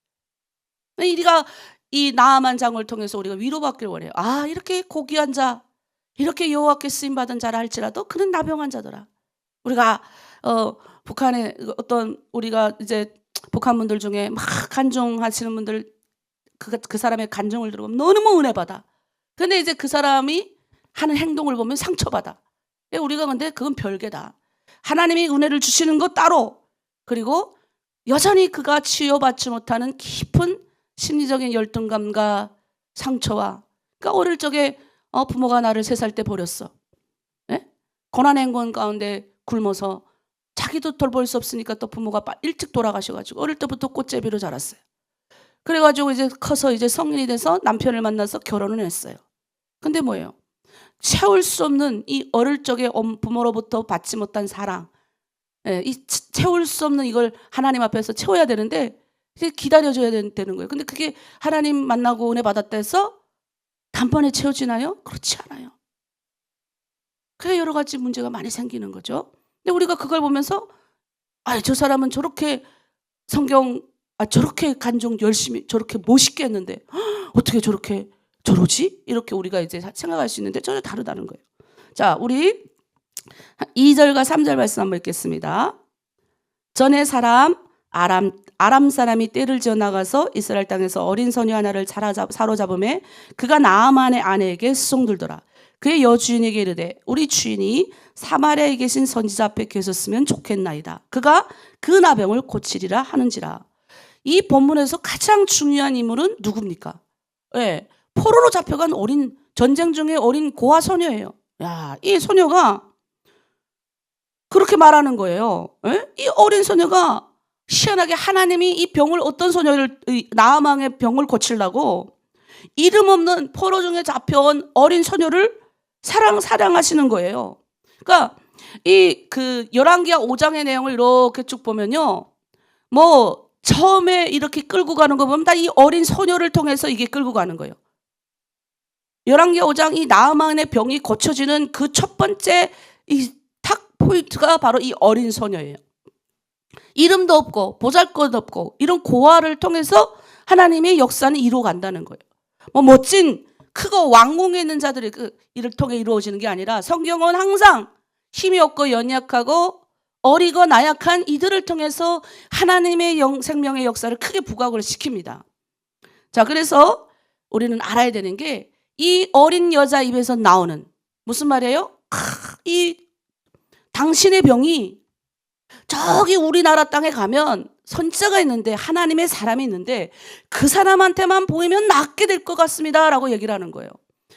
Speaker 1: 우리가 이 나아만 장을 통해서 우리가 위로받기를 원해요. 아, 이렇게 고귀한 자, 이렇게 여호와께 쓰임 받은 자라 할지라도 그는 나병한 자더라. 우리가 북한에 어떤 우리가 이제 북한 분들 중에 막 간증하시는 분들 그 사람의 간증을 들어보면 너무 은혜 받아. 근데 이제 그 사람이 하는 행동을 보면 상처받아. 우리가 근데 그건 별개다. 하나님이 은혜를 주시는 것 따로, 그리고 여전히 그가 치유받지 못하는 깊은 심리적인 열등감과 상처와, 그러니까 어릴 적에 부모가 나를 3살 때 버렸어. 네? 고난행군 가운데 굶어서 자기도 돌볼 수 없으니까 또 부모가 일찍 돌아가셔가지고 어릴 때부터 꽃제비로 자랐어요. 그래가지고 이제 커서 이제 성인이 돼서 남편을 만나서 결혼을 했어요. 근데 뭐예요? 채울 수 없는 이 어릴 적에 부모로부터 받지 못한 사랑, 이 채울 수 없는 이걸 하나님 앞에서 채워야 되는데 기다려줘야 되는 거예요. 근데 그게 하나님 만나고 은혜 받았다 해서 단번에 채워지나요? 그렇지 않아요. 그래 여러 가지 문제가 많이 생기는 거죠. 근데 우리가 그걸 보면서 저 사람은 저렇게 성경 저렇게 간증 열심히 저렇게 멋있게 했는데 어떻게 저러지? 이렇게 우리가 이제 생각할 수 있는데 전혀 다르다는 거예요. 자, 우리 2절과 3절 말씀 한번 읽겠습니다. 전에 아람 사람이 떼를 지어 나가서 이스라엘 땅에서 어린 소녀 하나를 사로잡음에 그가 나아만의 아내에게 수송들더라. 그의 여주인에게 이르되 우리 주인이 사마리아에 계신 선지자 앞에 계셨으면 좋겠나이다. 그가 그 나병을 고치리라 하는지라. 이 본문에서 가장 중요한 인물은 누굽니까? 네, 포로로 잡혀간 전쟁 중에 어린 고아 소녀예요. 야, 이 소녀가 그렇게 말하는 거예요. 네? 이 어린 소녀가 희한하게 하나님이 이 병을 어떤 소녀를 나아망의 병을 고치려고 이름 없는 포로 중에 잡혀온 어린 소녀를 사랑하시는 거예요. 그러니까 그 열왕기하 5장의 내용을 이렇게 쭉 보면요, 뭐 처음에 이렇게 끌고 가는 거 보면 다 이 어린 소녀를 통해서 이게 끌고 가는 거예요. 열왕기하 5장 이 나아만의 병이 고쳐지는 그 첫 번째 이 탁 포인트가 바로 이 어린 소녀예요. 이름도 없고 보잘것 없고 이런 고아를 통해서 하나님의 역사는 이루어간다는 거예요. 뭐 멋진 크고 왕궁에 있는 자들이 이를 통해 이루어지는 게 아니라 성경은 항상 힘이 없고 연약하고 어리고 나약한 이들을 통해서 하나님의 생명의 역사를 크게 부각을 시킵니다. 자, 그래서 우리는 알아야 되는 게 이 어린 여자 입에서 나오는 무슨 말이에요? 이 당신의 병이 저기 우리나라 땅에 가면 선지자가 있는데 하나님의 사람이 있는데 그 사람한테만 보이면 낫게 될 것 같습니다 라고 얘기를 하는 거예요.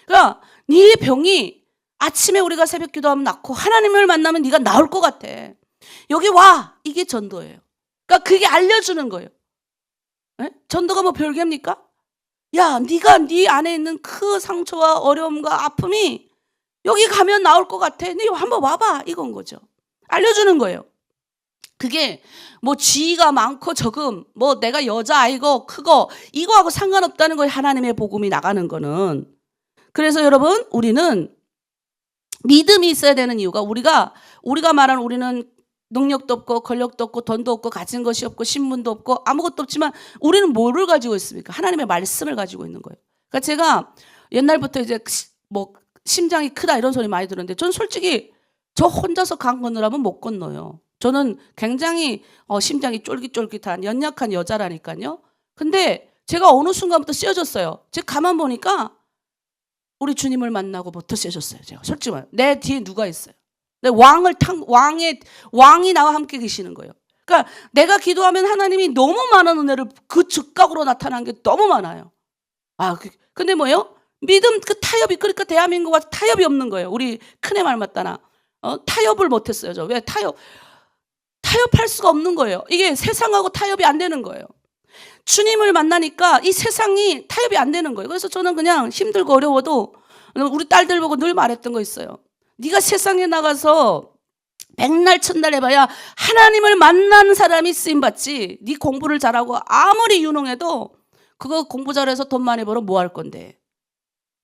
Speaker 1: 그러니까 네 병이 아침에 우리가 새벽 기도하면 낫고 하나님을 만나면 네가 나을 것 같아. 여기 와. 이게 전도예요. 그러니까 그게 알려주는 거예요. 네? 전도가 뭐 별개입니까? 야, 네가 네 안에 있는 그 상처와 어려움과 아픔이 여기 가면 나올 것 같아. 네 한번 와봐. 이건 거죠. 알려주는 거예요. 그게 뭐 지위가 많고 적음, 뭐 내가 여자아이고 크고 이거하고 상관없다는 거예요. 하나님의 복음이 나가는 거는. 그래서 여러분, 우리는 믿음이 있어야 되는 이유가 우리가 말하는 우리는 능력도 없고 권력도 없고 돈도 없고 가진 것이 없고 신분도 없고 아무것도 없지만 우리는 뭐를 가지고 있습니까? 하나님의 말씀을 가지고 있는 거예요. 그러니까 제가 옛날부터 이제 뭐 심장이 크다 이런 소리 많이 들었는데 전 솔직히 저 혼자서 강 건너라면 못 건너요. 저는 굉장히 심장이 쫄깃쫄깃한 연약한 여자라니까요. 근데 제가 어느 순간부터 씌어졌어요. 제가 가만 보니까 우리 주님을 만나고부터 씌어졌어요. 제가 솔직히 말해요. 내 뒤에 누가 있어요. 내 왕이 나와 함께 계시는 거예요. 그러니까 내가 기도하면 하나님이 너무 많은 은혜를 그 즉각으로 나타난 게 너무 많아요. 근데 뭐예요? 믿음 그 타협이, 그러니까 대한민국과 타협이 없는 거예요. 우리 큰애 말 맞다나 타협을 못했어요. 저 왜 타협할 수가 없는 거예요. 이게 세상하고 타협이 안 되는 거예요. 주님을 만나니까 이 세상이 타협이 안 되는 거예요. 그래서 저는 그냥 힘들고 어려워도 우리 딸들 보고 늘 말했던 거 있어요. 네가 세상에 나가서 백날 천날 해봐야 하나님을 만난 사람이 쓰임받지, 네 공부를 잘하고 아무리 유능해도 그거 공부 잘해서 돈 많이 벌어 뭐 할 건데.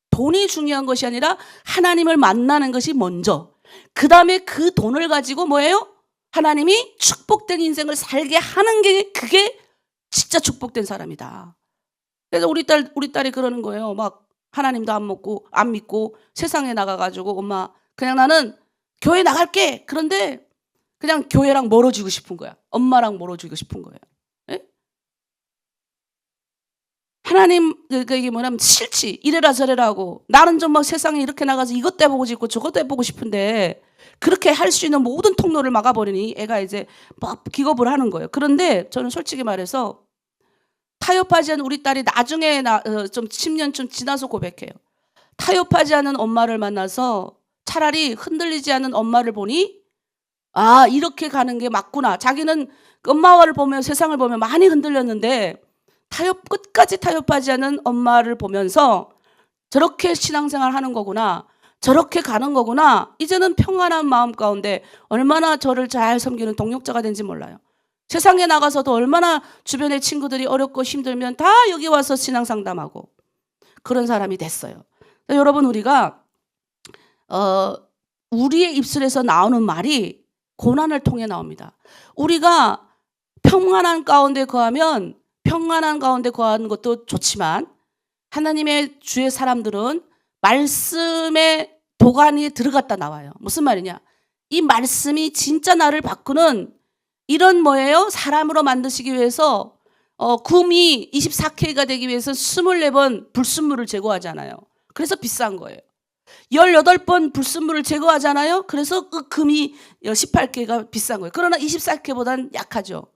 Speaker 1: 돈이 중요한 것이 아니라 하나님을 만나는 것이 먼저, 그 다음에 그 돈을 가지고 뭐예요? 하나님이 축복된 인생을 살게 하는 게, 그게 진짜 축복된 사람이다. 그래서 우리 딸이 그러는 거예요. 막 하나님도 안 믿고 세상에 나가가지고 엄마 그냥 나는 교회 나갈게. 그런데 그냥 교회랑 멀어지고 싶은 거야. 엄마랑 멀어지고 싶은 거예요. 예? 하나님 이게 뭐냐면 싫지. 이래라 저래라 하고 나는 좀 막 세상에 이렇게 나가서 이것도 해보고 싶고 저것도 해보고 싶은데 그렇게 할 수 있는 모든 통로를 막아버리니 애가 이제 막 기겁을 하는 거예요. 그런데 저는 솔직히 말해서 타협하지 않은 우리 딸이 나중에 좀 10년쯤 지나서 고백해요. 타협하지 않은 엄마를 만나서 차라리 흔들리지 않은 엄마를 보니 이렇게 가는 게 맞구나. 자기는 엄마를 보면 세상을 보면 많이 흔들렸는데 끝까지 타협하지 않은 엄마를 보면서 저렇게 신앙생활 하는 거구나. 저렇게 가는 거구나. 이제는 평안한 마음 가운데 얼마나 저를 잘 섬기는 동역자가 된지 몰라요. 세상에 나가서도 얼마나 주변의 친구들이 어렵고 힘들면 다 여기 와서 신앙 상담하고 그런 사람이 됐어요. 여러분, 우리가 우리의 입술에서 나오는 말이 고난을 통해 나옵니다. 우리가 평안한 가운데 거하면 평안한 가운데 거하는 것도 좋지만 하나님의 주의 사람들은 말씀의 도가니에 들어갔다 나와요. 무슨 말이냐? 이 말씀이 진짜 나를 바꾸는 이런 뭐예요? 사람으로 만드시기 위해서 금이 24K가 되기 위해서 24번 불순물을 제거하잖아요. 그래서 비싼 거예요. 18번 불순물을 제거하잖아요. 그래서 그 금이 18K가 비싼 거예요. 그러나 24K보다는 약하죠.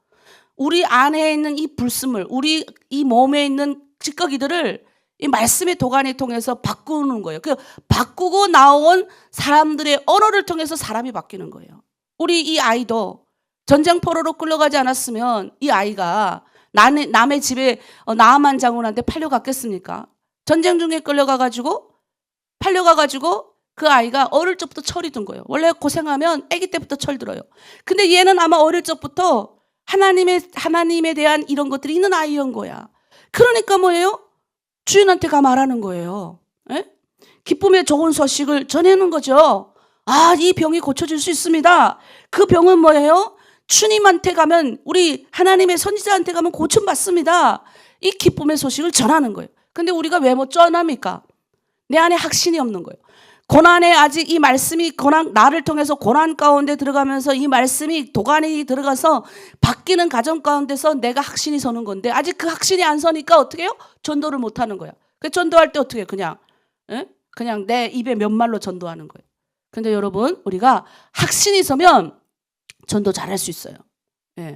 Speaker 1: 우리 안에 있는 이 불순물, 우리 이 몸에 있는 찌꺼기들을 이 말씀의 도가니 통해서 바꾸는 거예요. 그 바꾸고 나온 사람들의 언어를 통해서 사람이 바뀌는 거예요. 우리 이 아이도 전쟁포로로 끌려가지 않았으면 이 아이가 남의 집에 나아만 장군한테 팔려갔겠습니까? 전쟁 중에 팔려가가지고 그 아이가 어릴 적부터 철이 든 거예요. 원래 고생하면 아기 때부터 철 들어요. 근데 얘는 아마 어릴 적부터 하나님에 대한 이런 것들이 있는 아이인 거야. 그러니까 뭐예요? 주인한테 가 말하는 거예요. 에? 기쁨의 좋은 소식을 전하는 거죠. 이 병이 고쳐질 수 있습니다. 그 병은 뭐예요? 주님한테 가면, 우리 하나님의 선지자한테 가면 고침받습니다. 이 기쁨의 소식을 전하는 거예요. 근데 우리가 왜 못 전합니까? 내 안에 확신이 없는 거예요. 고난에 아직 이 말씀이 나를 통해서 고난 가운데 들어가면서 이 말씀이 도가니 들어가서 바뀌는 가정 가운데서 내가 확신이 서는 건데 아직 그 확신이 안 서니까 어떻게 해요? 전도를 못 하는 거야. 그 전도할 때 어떻게 해요? 그냥 내 입에 몇 말로 전도하는 거예요. 근데 여러분, 우리가 확신이 서면 전도 잘할 수 있어요.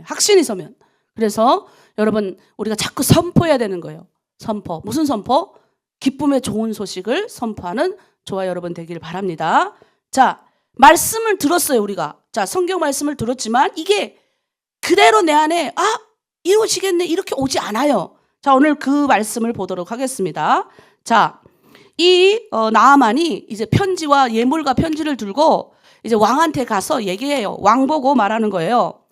Speaker 1: 확신이 서면. 그래서 여러분, 우리가 자꾸 선포해야 되는 거예요. 선포. 무슨 선포? 기쁨의 좋은 소식을 선포하는 저와 여러분 되기를 바랍니다. 자, 말씀을 들었어요, 우리가. 자, 성경 말씀을 들었지만 이게 그대로 내 안에 이루어지겠네 이렇게 오지 않아요. 자, 오늘 그 말씀을 보도록 하겠습니다. 자, 이 나아만이 이제 편지와 예물과 편지를 들고 이제 왕한테 가서 얘기해요. 왕 보고 말하는 거예요.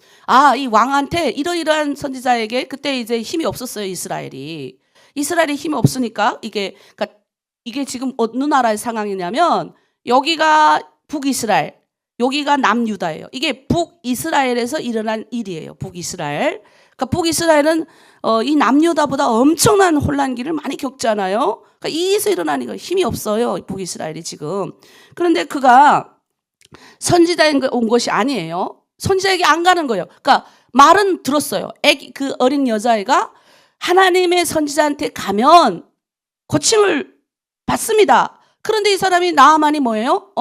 Speaker 1: 이 왕한테 이러이러한 선지자에게, 그때 이제 힘이 없었어요, 이스라엘이 힘이 없으니까 이게 지금 어느 나라의 상황이냐면 여기가 북이스라엘, 여기가 남유다예요. 이게 북이스라엘에서 일어난 일이에요. 북이스라엘. 그러니까 북이스라엘은 이 남유다보다 엄청난 혼란기를 많이 겪잖아요. 그러니까 이에서 일어나니까 힘이 없어요, 북이스라엘이 지금. 그런데 그가 선지자인 온 것이 아니에요. 선지자에게 안 가는 거예요. 그러니까 말은 들었어요. 그 어린 여자애가 하나님의 선지자한테 가면 고침을 받습니다. 그런데 이 사람이 나아만이 뭐예요?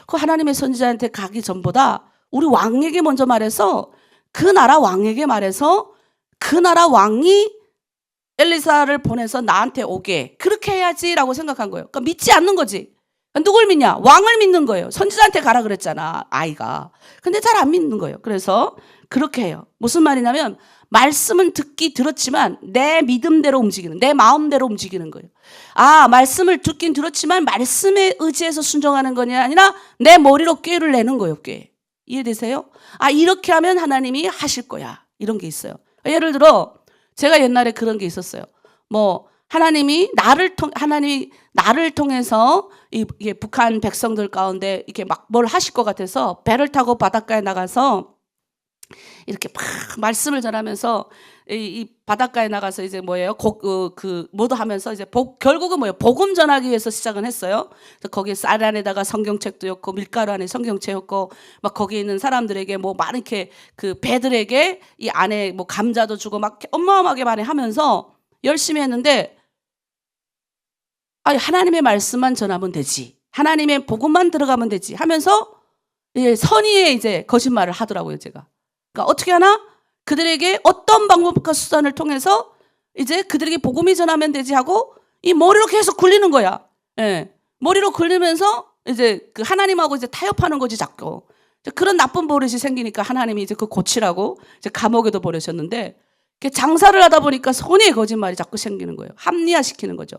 Speaker 1: 그 하나님의 선지자한테 가기 전보다 우리 왕에게 먼저 말해서 그 나라 왕에게 말해서 그 나라 왕이 엘리사를 보내서 나한테 오게 그렇게 해야지라고 생각한 거예요. 그러니까 믿지 않는 거지. 그러니까 누굴 믿냐? 왕을 믿는 거예요. 선지자한테 가라 그랬잖아, 아이가. 근데 잘 안 믿는 거예요. 그래서 그렇게 해요. 무슨 말이냐면 말씀은 들었지만 내 믿음대로 움직이는, 내 마음대로 움직이는 거예요. 말씀을 듣긴 들었지만 말씀에 의지해서 순종하는 거냐 아니라 내 머리로 꾀를 내는 거예요, 꾀. 이해되세요? 이렇게 하면 하나님이 하실 거야. 이런 게 있어요. 예를 들어 제가 옛날에 그런 게 있었어요. 하나님이 나를 통해서 이게 북한 백성들 가운데 이렇게 막 뭘 하실 것 같아서 배를 타고 바닷가에 나가서 이렇게 막 말씀을 전하면서 이 바닷가에 나가서 이제 뭐예요? 모두 하면서 이제 결국은 뭐예요? 복음 전하기 위해서 시작은 했어요. 그래서 거기에 쌀 안에다가 성경책도 였고 밀가루 안에 성경책였고 막 거기 있는 사람들에게 뭐 많은 이렇게 그 배들에게 이 안에 뭐 감자도 주고 막 어마어마하게 많이 하면서 열심히 했는데 하나님의 말씀만 전하면 되지. 하나님의 복음만 들어가면 되지 하면서 선의의 이제 거짓말을 하더라고요, 제가. 그러니까 어떻게 하나? 그들에게 어떤 방법과 수단을 통해서 이제 그들에게 복음이 전하면 되지 하고 이 머리로 계속 굴리는 거야. 머리로 굴리면서 이제 그 하나님하고 이제 타협하는 거지, 자꾸. 그런 나쁜 버릇이 생기니까 하나님이 이제 그 고치라고 이제 감옥에도 보내셨는데 장사를 하다 보니까 선의의 거짓말이 자꾸 생기는 거예요. 합리화시키는 거죠.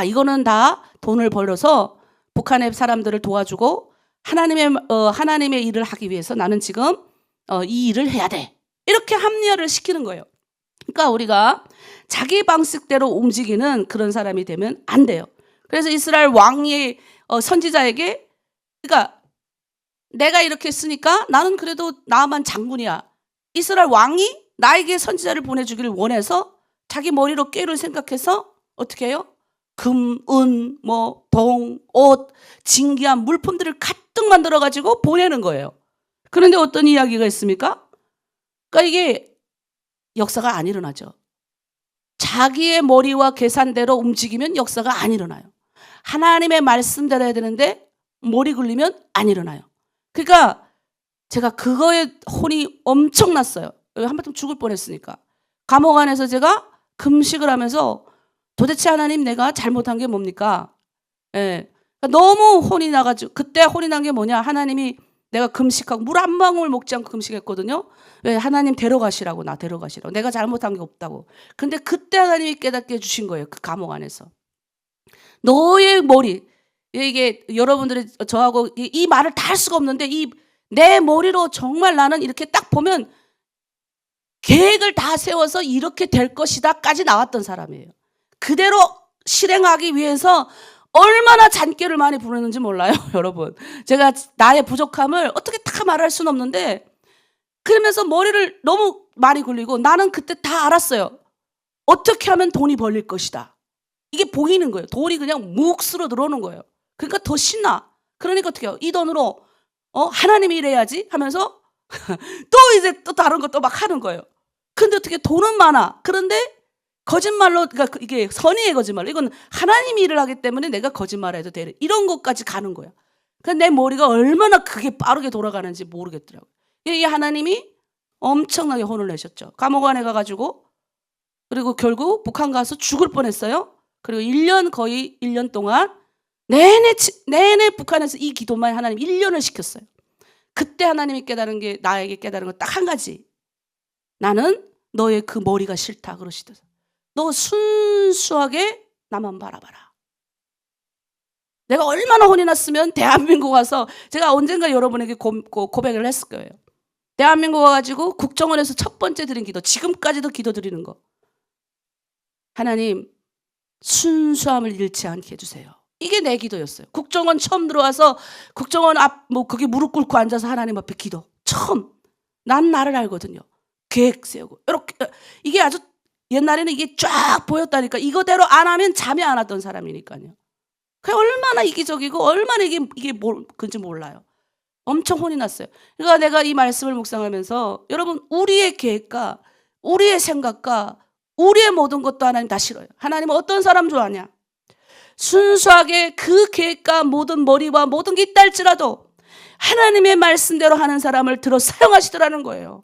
Speaker 1: 이거는 다 돈을 벌어서 북한의 사람들을 도와주고 하나님의 일을 하기 위해서 나는 지금 이 일을 해야 돼. 이렇게 합리화를 시키는 거예요. 그러니까 우리가 자기 방식대로 움직이는 그런 사람이 되면 안 돼요. 그래서 이스라엘 왕의 선지자에게 그러니까 내가 이렇게 했으니까 나는 그래도 나만 장군이야. 이스라엘 왕이 나에게 선지자를 보내주기를 원해서 자기 머리로 꾀를 생각해서 어떻게 해요? 금, 은, 동, 옷, 진귀한 물품들을 가득 만들어가지고 보내는 거예요. 그런데 어떤 이야기가 있습니까? 그러니까 이게 역사가 안 일어나죠. 자기의 머리와 계산대로 움직이면 역사가 안 일어나요. 하나님의 말씀대로 해야 되는데 머리 굴리면 안 일어나요. 그러니까 제가 그거에 혼이 엄청 났어요. 한바탕 죽을 뻔했으니까. 감옥 안에서 제가 금식을 하면서 도대체 하나님 내가 잘못한 게 뭡니까? 너무 혼이 나가지고 그때 혼이 난 게 뭐냐? 하나님이 내가 금식하고 물 한 방울 먹지 않고 금식했거든요. 왜? 하나님 데려가시라고, 나 데려가시라고. 내가 잘못한 게 없다고. 근데 그때 하나님이 깨닫게 해주신 거예요. 그 감옥 안에서. 너의 머리, 이게 여러분들이 저하고 이 말을 다 할 수가 없는데 내 머리로 정말 나는 이렇게 딱 보면 계획을 다 세워서 이렇게 될 것이다까지 나왔던 사람이에요. 그대로 실행하기 위해서 얼마나 잔꾀를 많이 부르는지 몰라요, 여러분. 제가 나의 부족함을 어떻게 다 말할 수는 없는데 그러면서 머리를 너무 많이 굴리고 나는 그때 다 알았어요. 어떻게 하면 돈이 벌릴 것이다. 이게 보이는 거예요. 돈이 그냥 묵스러 들어오는 거예요. 그러니까 더 신나. 그러니까 어떻게 해요? 이 돈으로 하나님이 일해야지 하면서 또 이제 또 다른 것도 막 하는 거예요. 근데 어떻게 돈은 많아. 그런데 거짓말로, 그러니까 이게 선의의 거짓말. 이건 하나님이 일을 하기 때문에 내가 거짓말을 해도 돼. 이런 것까지 가는 거야. 그러니까 내 머리가 얼마나 그게 빠르게 돌아가는지 모르겠더라고요. 이 하나님이 엄청나게 혼을 내셨죠. 감옥 안에 가가지고 그리고 결국 북한 가서 죽을 뻔했어요. 그리고 1년 거의 1년 동안 내내 북한에서 이 기도만 하나님 1년을 시켰어요. 그때 하나님이 깨달은 게 나에게 깨달은 건 딱 한 가지. 나는 너의 그 머리가 싫다 그러시더라고요. 너 순수하게 나만 바라봐라. 내가 얼마나 혼이 났으면 대한민국 와서 제가 언젠가 여러분에게 고백을 했을 거예요. 대한민국 와가지고 국정원에서 첫 번째 드린 기도, 지금까지도 기도 드리는 거. 하나님 순수함을 잃지 않게 해주세요. 이게 내 기도였어요. 국정원 처음 들어와서 국정원 앞 거기 무릎 꿇고 앉아서 하나님 앞에 기도. 처음. 난 나를 알거든요. 계획 세우고 이렇게 이게 아주 옛날에는 이게 쫙 보였다니까. 이거대로 안 하면 잠이 안 왔던 사람이니까요. 그게 얼마나 이기적이고 얼마나 이게 건지 몰라요. 엄청 혼이 났어요. 그러니까 내가 이 말씀을 묵상하면서 여러분 우리의 계획과 우리의 생각과 우리의 모든 것도 하나님 다 싫어요. 하나님은 어떤 사람 좋아하냐? 순수하게 그 계획과 모든 머리와 모든 게 있다 할지라도 하나님의 말씀대로 하는 사람을 들어 사용하시더라는 거예요.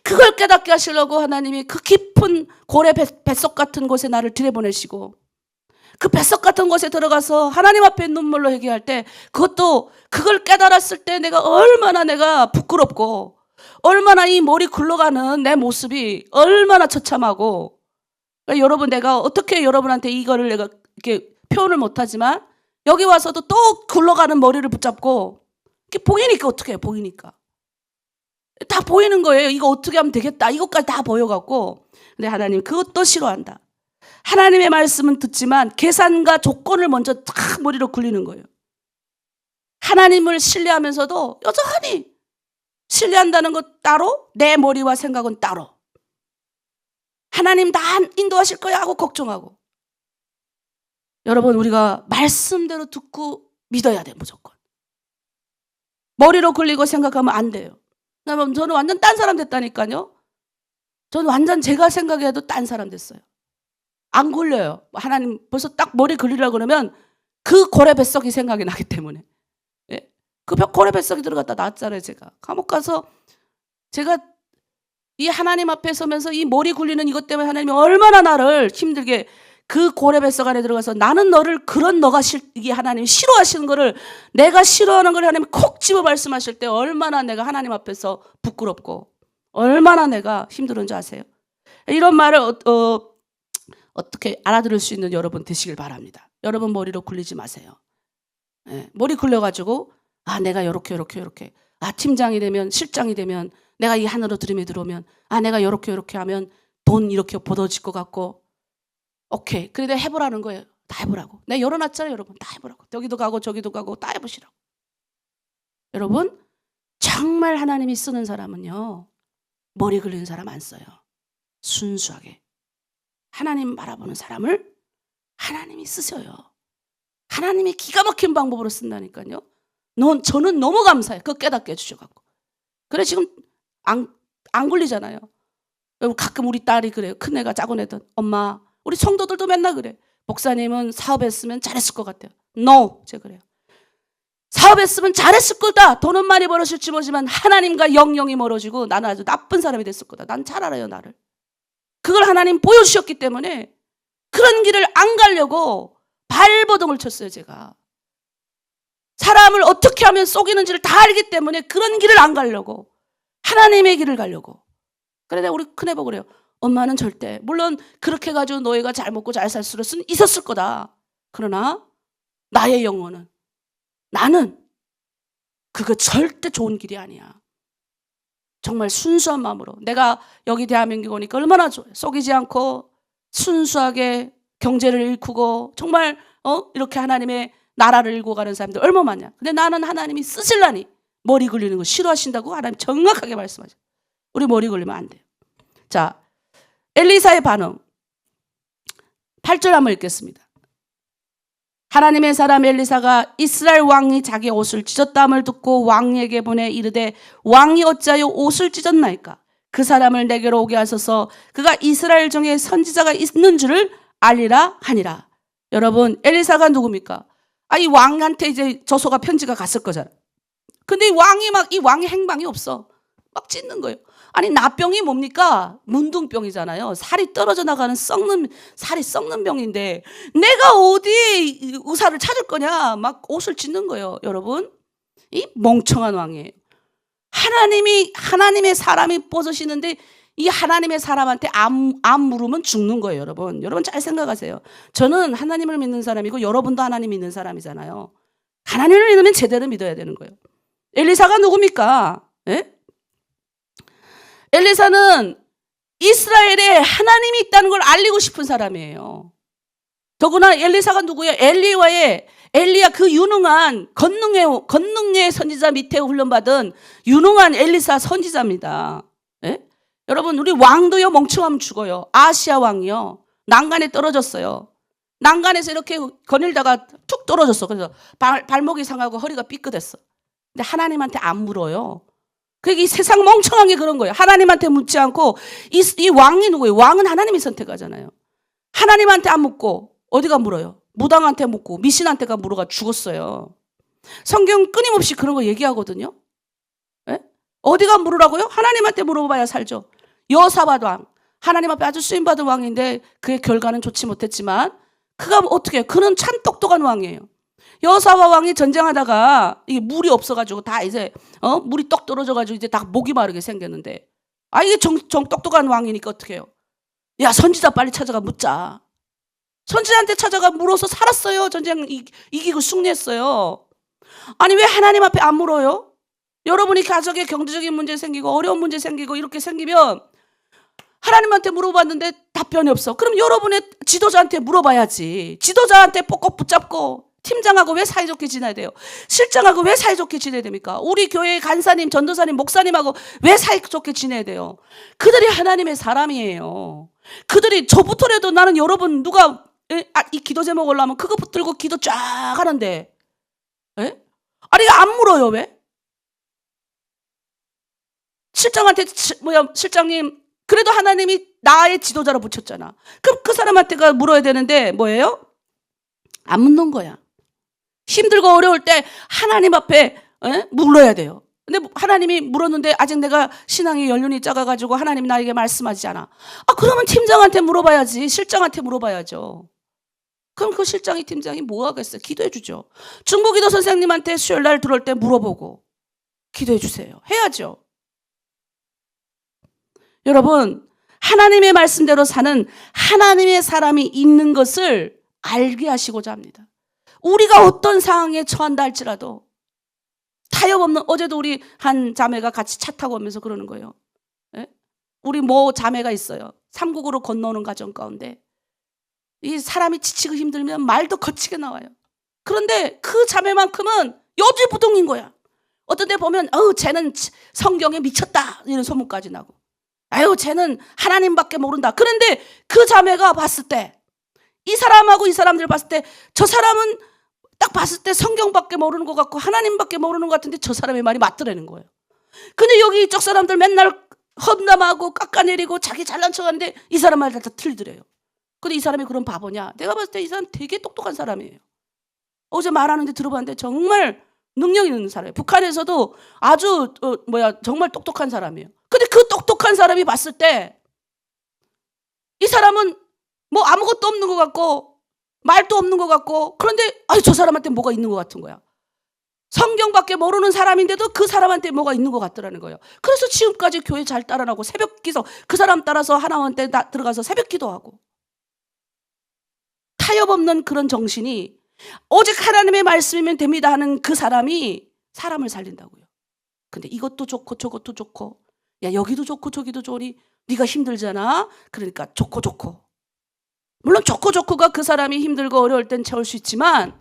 Speaker 1: 그걸 깨닫게 하시려고 하나님이 그 깊은 고래 뱃속 같은 곳에 나를 들여보내시고 그 뱃속 같은 곳에 들어가서 하나님 앞에 눈물로 회개할 때 그걸 깨달았을 때 얼마나 내가 부끄럽고 얼마나 이 머리 굴러가는 내 모습이 얼마나 처참하고 그러니까 여러분 내가 어떻게 여러분한테 이거를 내가 이렇게 표현을 못하지만 여기 와서도 또 굴러가는 머리를 붙잡고 이게 보이니까 어떻게 해요? 보이니까 다 보이는 거예요. 이거 어떻게 하면 되겠다 이것까지 다 보여갖고 근데 하나님 그것도 싫어한다. 하나님의 말씀은 듣지만 계산과 조건을 먼저 탁 머리로 굴리는 거예요. 하나님을 신뢰하면서도 여전히 신뢰한다는 것 따로 내 머리와 생각은 따로 하나님 다 인도하실 거야 하고 걱정하고 여러분 우리가 말씀대로 듣고 믿어야 돼 무조건. 머리로 굴리고 생각하면 안 돼요. 저는 완전 딴 사람 됐다니까요. 저는 완전 제가 생각해도 딴 사람 됐어요. 안 굴려요. 하나님 벌써 딱 머리 굴리려고 그러면 그 고래 뱃속이 생각이 나기 때문에. 예? 그 고래 뱃속에 들어갔다 나왔잖아요. 제가 감옥 가서 제가 이 하나님 앞에 서면서 이 머리 굴리는 이것 때문에 하나님이 얼마나 나를 힘들게 그 고래 뱃속 안에 들어가서 나는 너를 너가 이게 하나님이 싫어하시는 거를 내가 싫어하는 걸 하나님이 콕 집어 말씀하실 때 얼마나 내가 하나님 앞에서 부끄럽고 얼마나 내가 힘들은지 아세요? 이런 말을 어떻게 알아들을 수 있는 여러분 되시길 바랍니다. 여러분 머리로 굴리지 마세요. 예, 머리 굴려가지고 내가 요렇게 팀장이 되면 실장이 되면 내가 이 하늘로 들어오면 내가 요렇게 하면 돈 이렇게 벌어질 것 같고 오케이 그래도 해보라는 거예요. 다 해보라고. 내가 열어놨잖아요. 여러분 다 해보라고. 여기도 가고 저기도 가고 다 해보시라고. 여러분 정말 하나님이 쓰는 사람은요 머리 굴리는 사람 안 써요. 순수하게 하나님 바라보는 사람을 하나님이 쓰셔요. 하나님이 기가 막힌 방법으로 쓴다니까요. 저는 너무 감사해요. 그거 깨닫게 해주셔갖고. 그래 지금 안 굴리잖아요. 여러분 가끔 우리 딸이 그래요. 큰애가 작은애든 엄마 우리 성도들도 맨날 그래. 목사님은 사업했으면 잘했을 것 같아요. No, 제가 그래요. 사업했으면 잘했을 거다. 돈은 많이 벌었을지 모르지만 하나님과 영영이 멀어지고 나는 아주 나쁜 사람이 됐을 거다. 난 잘 알아요 나를. 그걸 하나님 보여주셨기 때문에 그런 길을 안 가려고 발버둥을 쳤어요 제가. 사람을 어떻게 하면 속이는지를 다 알기 때문에 그런 길을 안 가려고 하나님의 길을 가려고. 그래 우리 큰애 보고 그래요. 엄마는 절대 물론 그렇게 해가지고 너희가 잘 먹고 잘 살 수는 있었을 거다. 그러나 나의 영혼은 나는 그거 절대 좋은 길이 아니야. 정말 순수한 마음으로 내가 여기 대한민국 오니까 얼마나 좋아요. 속이지 않고 순수하게 경제를 일구고 정말 이렇게 하나님의 나라를 일구고 가는 사람들 얼마나 많냐. 근데 나는 하나님이 쓰실라니 머리 굴리는 거 싫어하신다고 하나님 정확하게 말씀하죠. 우리 머리 굴리면 안 돼요. 자, 엘리사의 반응 8절 한번 읽겠습니다. 하나님의 사람 엘리사가 이스라엘 왕이 자기 옷을 찢었다함을 듣고 왕에게 보내 이르되 왕이 어찌하여 옷을 찢었나이까? 그 사람을 내게로 오게 하소서. 그가 이스라엘 중에 선지자가 있는 줄을 알리라 하니라. 여러분 엘리사가 누굽니까? 이 왕한테 이제 저소가 편지가 갔을 거잖아요. 근데 이 왕의 행방이 없어. 막 찢는 거예요. 아니 나병이 뭡니까? 문둥병이잖아요. 살이 떨어져 나가는 살이 썩는 병인데 내가 어디에 의사를 찾을 거냐? 막 옷을 찢는 거예요. 여러분 이 멍청한 왕이에요. 하나님의 사람이 뽑으시는데 이 하나님의 사람한테 안 물으면 죽는 거예요. 여러분 잘 생각하세요. 저는 하나님을 믿는 사람이고 여러분도 하나님 믿는 사람이잖아요. 하나님을 믿으면 제대로 믿어야 되는 거예요. 엘리사가 누굽니까? 예? 엘리사는 이스라엘에 하나님이 있다는 걸 알리고 싶은 사람이에요. 더구나 엘리사가 누구예요? 엘리야 그 유능한 권능의 선지자 밑에 훈련받은 유능한 엘리사 선지자입니다. 예? 여러분 우리 왕도요 멍청하면 죽어요. 아시아 왕이요 난간에 떨어졌어요. 난간에서 이렇게 거닐다가 툭 떨어졌어. 그래서 발목이 상하고 허리가 삐끗했어. 근데 하나님한테 안 물어요. 그게 이 세상 멍청한 게 그런 거예요. 하나님한테 묻지 않고 이 왕이 누구예요? 왕은 하나님이 선택하잖아요. 하나님한테 안 묻고 어디가 물어요? 무당한테 묻고 미신한테가 물어가 죽었어요. 성경 끊임없이 그런 거 얘기하거든요. 예? 어디가 물으라고요? 하나님한테 물어봐야 살죠. 여호사밧 왕, 하나님 앞에 아주 쓰임받은 왕인데 그의 결과는 좋지 못했지만 그가 어떻게 해요? 그는 참 똑똑한 왕이에요. 여호사밧 왕이 전쟁하다가 이게 물이 없어가지고 다 이제 물이 떡 떨어져가지고 이제 다 목이 마르게 생겼는데 이게 정 똑똑한 왕이니까 어떻게 해요? 야, 선지자 빨리 찾아가 묻자. 선지자한테 찾아가 물어서 살았어요. 전쟁 이기고 승리했어요. 아니 왜 하나님 앞에 안 물어요? 여러분이 가정에 경제적인 문제 생기고 어려운 문제 생기고 이렇게 생기면 하나님한테 물어봤는데 답변이 없어. 그럼 여러분의 지도자한테 물어봐야지. 지도자한테 꼭 붙잡고 팀장하고 왜 사이좋게 지내야 돼요? 실장하고 왜 사이좋게 지내야 됩니까? 우리 교회의 간사님, 전도사님, 목사님하고 왜 사이좋게 지내야 돼요? 그들이 하나님의 사람이에요. 그들이 저부터라도 나는 여러분 누가 이 기도 제목 올라오면 그거 붙들고 기도 쫙 하는데 아니 안 물어요 왜? 실장한테 실장님 그래도 하나님이 나의 지도자로 붙였잖아. 그럼 그 사람한테가 물어야 되는데 뭐예요? 안 묻는 거야. 힘들고 어려울 때 하나님 앞에 물어야 돼요. 근데 하나님이 물었는데 아직 내가 신앙의 연륜이 작아가지고 하나님이 나에게 말씀하지 않아. 그러면 팀장한테 물어봐야지. 실장한테 물어봐야죠. 그럼 그 실장이 팀장이 뭐 하겠어요? 기도해 주죠. 중보기도 선생님한테 수요일날 들어올 때 물어보고 기도해 주세요. 해야죠. 여러분 하나님의 말씀대로 사는 하나님의 사람이 있는 것을 알게 하시고자 합니다. 우리가 어떤 상황에 처한다 할지라도 타협 없는 어제도 우리 한 자매가 같이 차 타고 오면서 그러는 거예요. 우리 자매가 있어요. 삼국으로 건너오는 가정 가운데 이 사람이 지치고 힘들면 말도 거치게 나와요. 그런데 그 자매만큼은 여지부동인 거야. 어떤 데 보면 쟤는 성경에 미쳤다 이런 소문까지 나고 쟤는 하나님밖에 모른다. 그런데 그 자매가 봤을 때 이 사람하고 이 사람들 봤을 때 저 사람은 딱 봤을 때 성경밖에 모르는 것 같고 하나님밖에 모르는 것 같은데 저 사람의 말이 맞더라는 거예요. 근데 여기 이쪽 사람들 맨날 험담하고 깎아내리고 자기 잘난 척하는데 이 사람 말 다 틀리더래요. 근데 이 사람이 그런 바보냐? 내가 봤을 때 이 사람 되게 똑똑한 사람이에요. 어제 말하는데 들어봤는데 정말 능력 있는 사람이에요. 북한에서도 아주 정말 똑똑한 사람이에요. 근데 그 똑똑한 사람이 봤을 때 이 사람은 아무것도 없는 것 같고 말도 없는 것 같고 그런데 저 사람한테 뭐가 있는 것 같은 거야. 성경밖에 모르는 사람인데도 그 사람한테 뭐가 있는 것 같더라는 거예요. 그래서 지금까지 교회 잘 따라나고 새벽 기도 그 사람 따라서 하나원 때 들어가서 새벽 기도하고 타협 없는 그런 정신이 오직 하나님의 말씀이면 됩니다 하는 그 사람이 사람을 살린다고요. 근데 이것도 좋고 저것도 좋고 야 여기도 좋고 저기도 좋으니 네가 힘들잖아. 그러니까 좋고 물론 좋고가 그 사람이 힘들고 어려울 땐 채울 수 있지만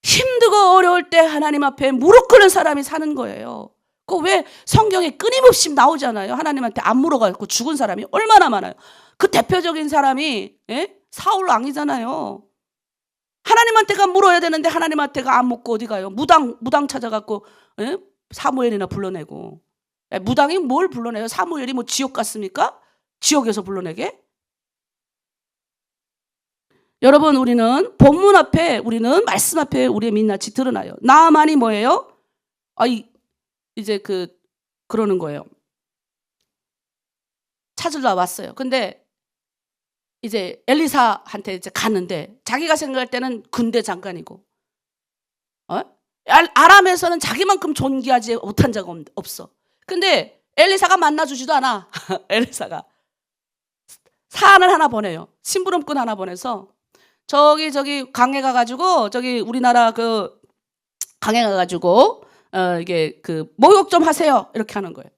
Speaker 1: 힘들고 어려울 때 하나님 앞에 무릎 꿇는 사람이 사는 거예요. 그 왜 성경에 끊임없이 나오잖아요. 하나님한테 안 물어가지고 죽은 사람이 얼마나 많아요. 그 대표적인 사람이 사울 왕이잖아요. 하나님한테가 물어야 되는데 하나님한테가 안 묻고 어디 가요? 무당 찾아갖고 사무엘이나 불러내고 무당이 뭘 불러내요? 사무엘이 지옥 갔습니까? 지옥에서 불러내게? 여러분 우리는 본문 앞에 우리는 말씀 앞에 우리의 민낯이 드러나요. 나아만이 뭐예요? 이제 그러는 거예요. 찾으러 왔어요. 근데 이제 엘리사한테 이제 갔는데 자기가 생각할 때는 군대 장관이고 아람에서는 자기만큼 존귀하지 못한 자가 없어. 근데 엘리사가 만나주지도 않아. 엘리사가 사안을 하나 보내요. 심부름꾼 하나 보내서 저기 강에 가가지고 저기 우리나라 강에 가가지고 이게 목욕 좀 하세요 이렇게 하는 거예요.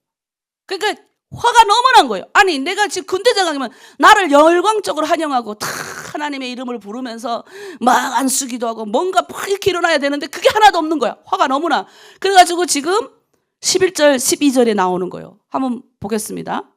Speaker 1: 그러니까 화가 너무 난 거예요. 아니 내가 지금 군대장관이면 나를 열광적으로 환영하고 다 하나님의 이름을 부르면서 막 안수기도 하고 뭔가 막 이렇게 일어나야 되는데 그게 하나도 없는 거야. 화가 너무 나. 그래가지고 지금 11절 12절에 나오는 거예요. 한번 보겠습니다.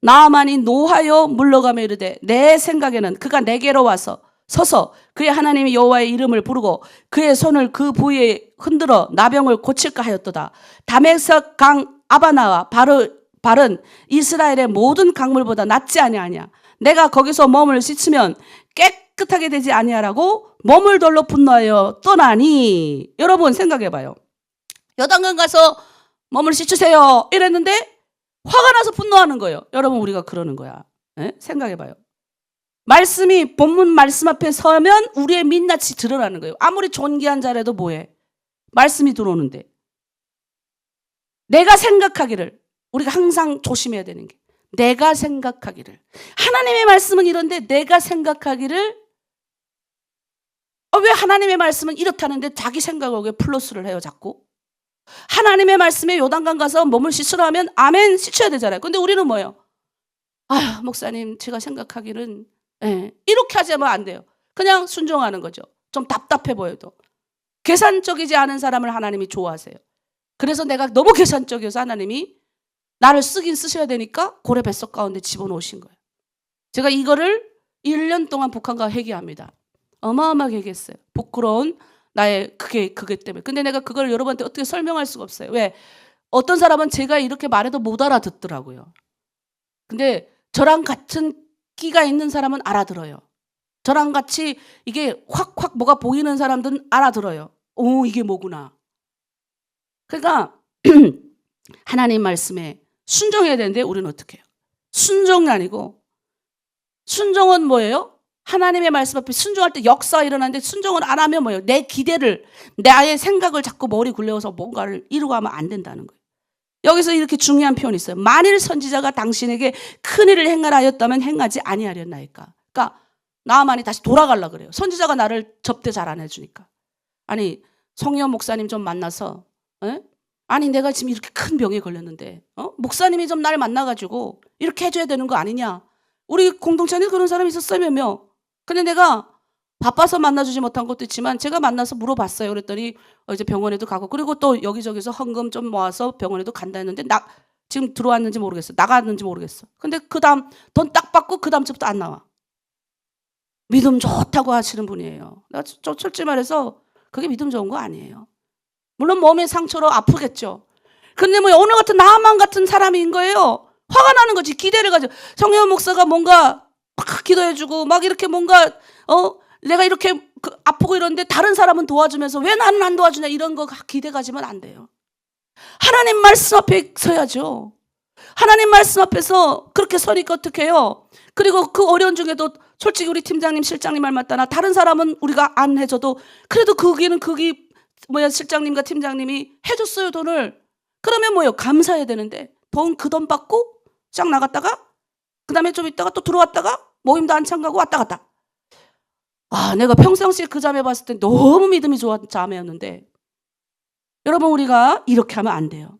Speaker 1: 나아만이 노하여 물러가며 이르되 내 생각에는 그가 내게로 와서 서서 그의 하나님 여호와의 이름을 부르고 그의 손을 그 부위에 흔들어 나병을 고칠까 하였도다. 다메섹 강 아바나와 발은 이스라엘의 모든 강물보다 낫지 아니하냐. 내가 거기서 몸을 씻으면 깨끗하게 되지 아니하라고 몸을 돌로 분노하여 떠나니. 여러분 생각해봐요. 요단강 가서 몸을 씻으세요 이랬는데 화가 나서 분노하는 거예요. 여러분 우리가 그러는 거야. 생각해봐요. 말씀이 본문 말씀 앞에 서면 우리의 민낯이 드러나는 거예요. 아무리 존귀한 자라도 뭐해? 말씀이 들어오는데. 내가 생각하기를, 우리가 항상 조심해야 되는 게 내가 생각하기를. 하나님의 말씀은 이런데 내가 생각하기를 왜 하나님의 말씀은 이렇다는데 자기 생각을 왜 플러스를 해요 자꾸? 하나님의 말씀에 요단강 가서 몸을 씻으라 하면 아멘 씻어야 되잖아요. 근데 우리는 뭐예요? 아휴 목사님 제가 생각하기는 이렇게 하자면 안 돼요. 그냥 순종하는 거죠. 좀 답답해 보여도. 계산적이지 않은 사람을 하나님이 좋아하세요. 그래서 내가 너무 계산적이어서 하나님이 나를 쓰긴 쓰셔야 되니까 고래 뱃속 가운데 집어넣으신 거예요. 제가 이거를 1년 동안 북한과 회개합니다. 어마어마하게 회개했어요. 부끄러운 나의 그게 때문에. 근데 내가 그걸 여러분한테 어떻게 설명할 수가 없어요. 왜? 어떤 사람은 제가 이렇게 말해도 못 알아듣더라고요. 근데 저랑 같은 끼가 있는 사람은 알아들어요. 저랑 같이 이게 확 뭐가 보이는 사람들은 알아들어요. 오, 이게 뭐구나. 그러니까 하나님 말씀에 순종해야 되는데 우리는 어떻게 해요? 순종이 아니고, 순종은 뭐예요? 하나님의 말씀 앞에 순종할 때 역사가 일어나는데 순종을 안 하면 뭐예요? 내 기대를, 나의 생각을 자꾸 머리 굴려서 뭔가를 이루고 하면 안 된다는 거예요. 여기서 이렇게 중요한 표현이 있어요. 만일 선지자가 당신에게 큰 일을 행하라 하였다면 행하지 아니하렸나이까. 그러니까 나아만이 다시 돌아가려고 그래요. 선지자가 나를 접대 잘 안 해주니까. 아니 성희연 목사님 좀 만나서 아니 내가 지금 이렇게 큰 병에 걸렸는데 목사님이 좀 날 만나가지고 이렇게 해줘야 되는 거 아니냐. 우리 공동체 안에 그런 사람이 있었어요 몇 명. 근데 내가 바빠서 만나주지 못한 것도 있지만 제가 만나서 물어봤어요. 그랬더니 이제 병원에도 가고 그리고 또 여기저기서 헌금 좀 모아서 병원에도 간다 했는데 지금 들어왔는지 모르겠어. 나갔는지 모르겠어. 근데 그 다음 돈 딱 받고 그 다음 주부터 안 나와. 믿음 좋다고 하시는 분이에요. 내가 솔직히 말해서 그게 믿음 좋은 거 아니에요. 물론 몸의 상처로 아프겠죠. 근데 뭐 오늘 같은 나만 같은 사람인 거예요. 화가 나는 거지. 기대를 가지고 성현 목사가 뭔가 막 기도해주고 막 이렇게 뭔가 내가 이렇게 아프고 이러는데 다른 사람은 도와주면서 왜 나는 안 도와주냐 이런 거 기대 가지면 안 돼요. 하나님 말씀 앞에 서야죠. 하나님 말씀 앞에서 그렇게 서니까 어떻게 해요? 그리고 그 어려운 중에도 솔직히 우리 팀장님 실장님 말 맞다나 다른 사람은 우리가 안 해줘도 그래도 거기 실장님과 팀장님이 해줬어요 돈을. 그러면 뭐예요? 감사해야 되는데 그 돈 받고 쫙 나갔다가 그 다음에 좀 있다가 또 들어왔다가 모임도 안 참가고 왔다 갔다. 내가 평상시에 그 자매 봤을 때 너무 믿음이 좋았던 자매였는데 여러분 우리가 이렇게 하면 안 돼요.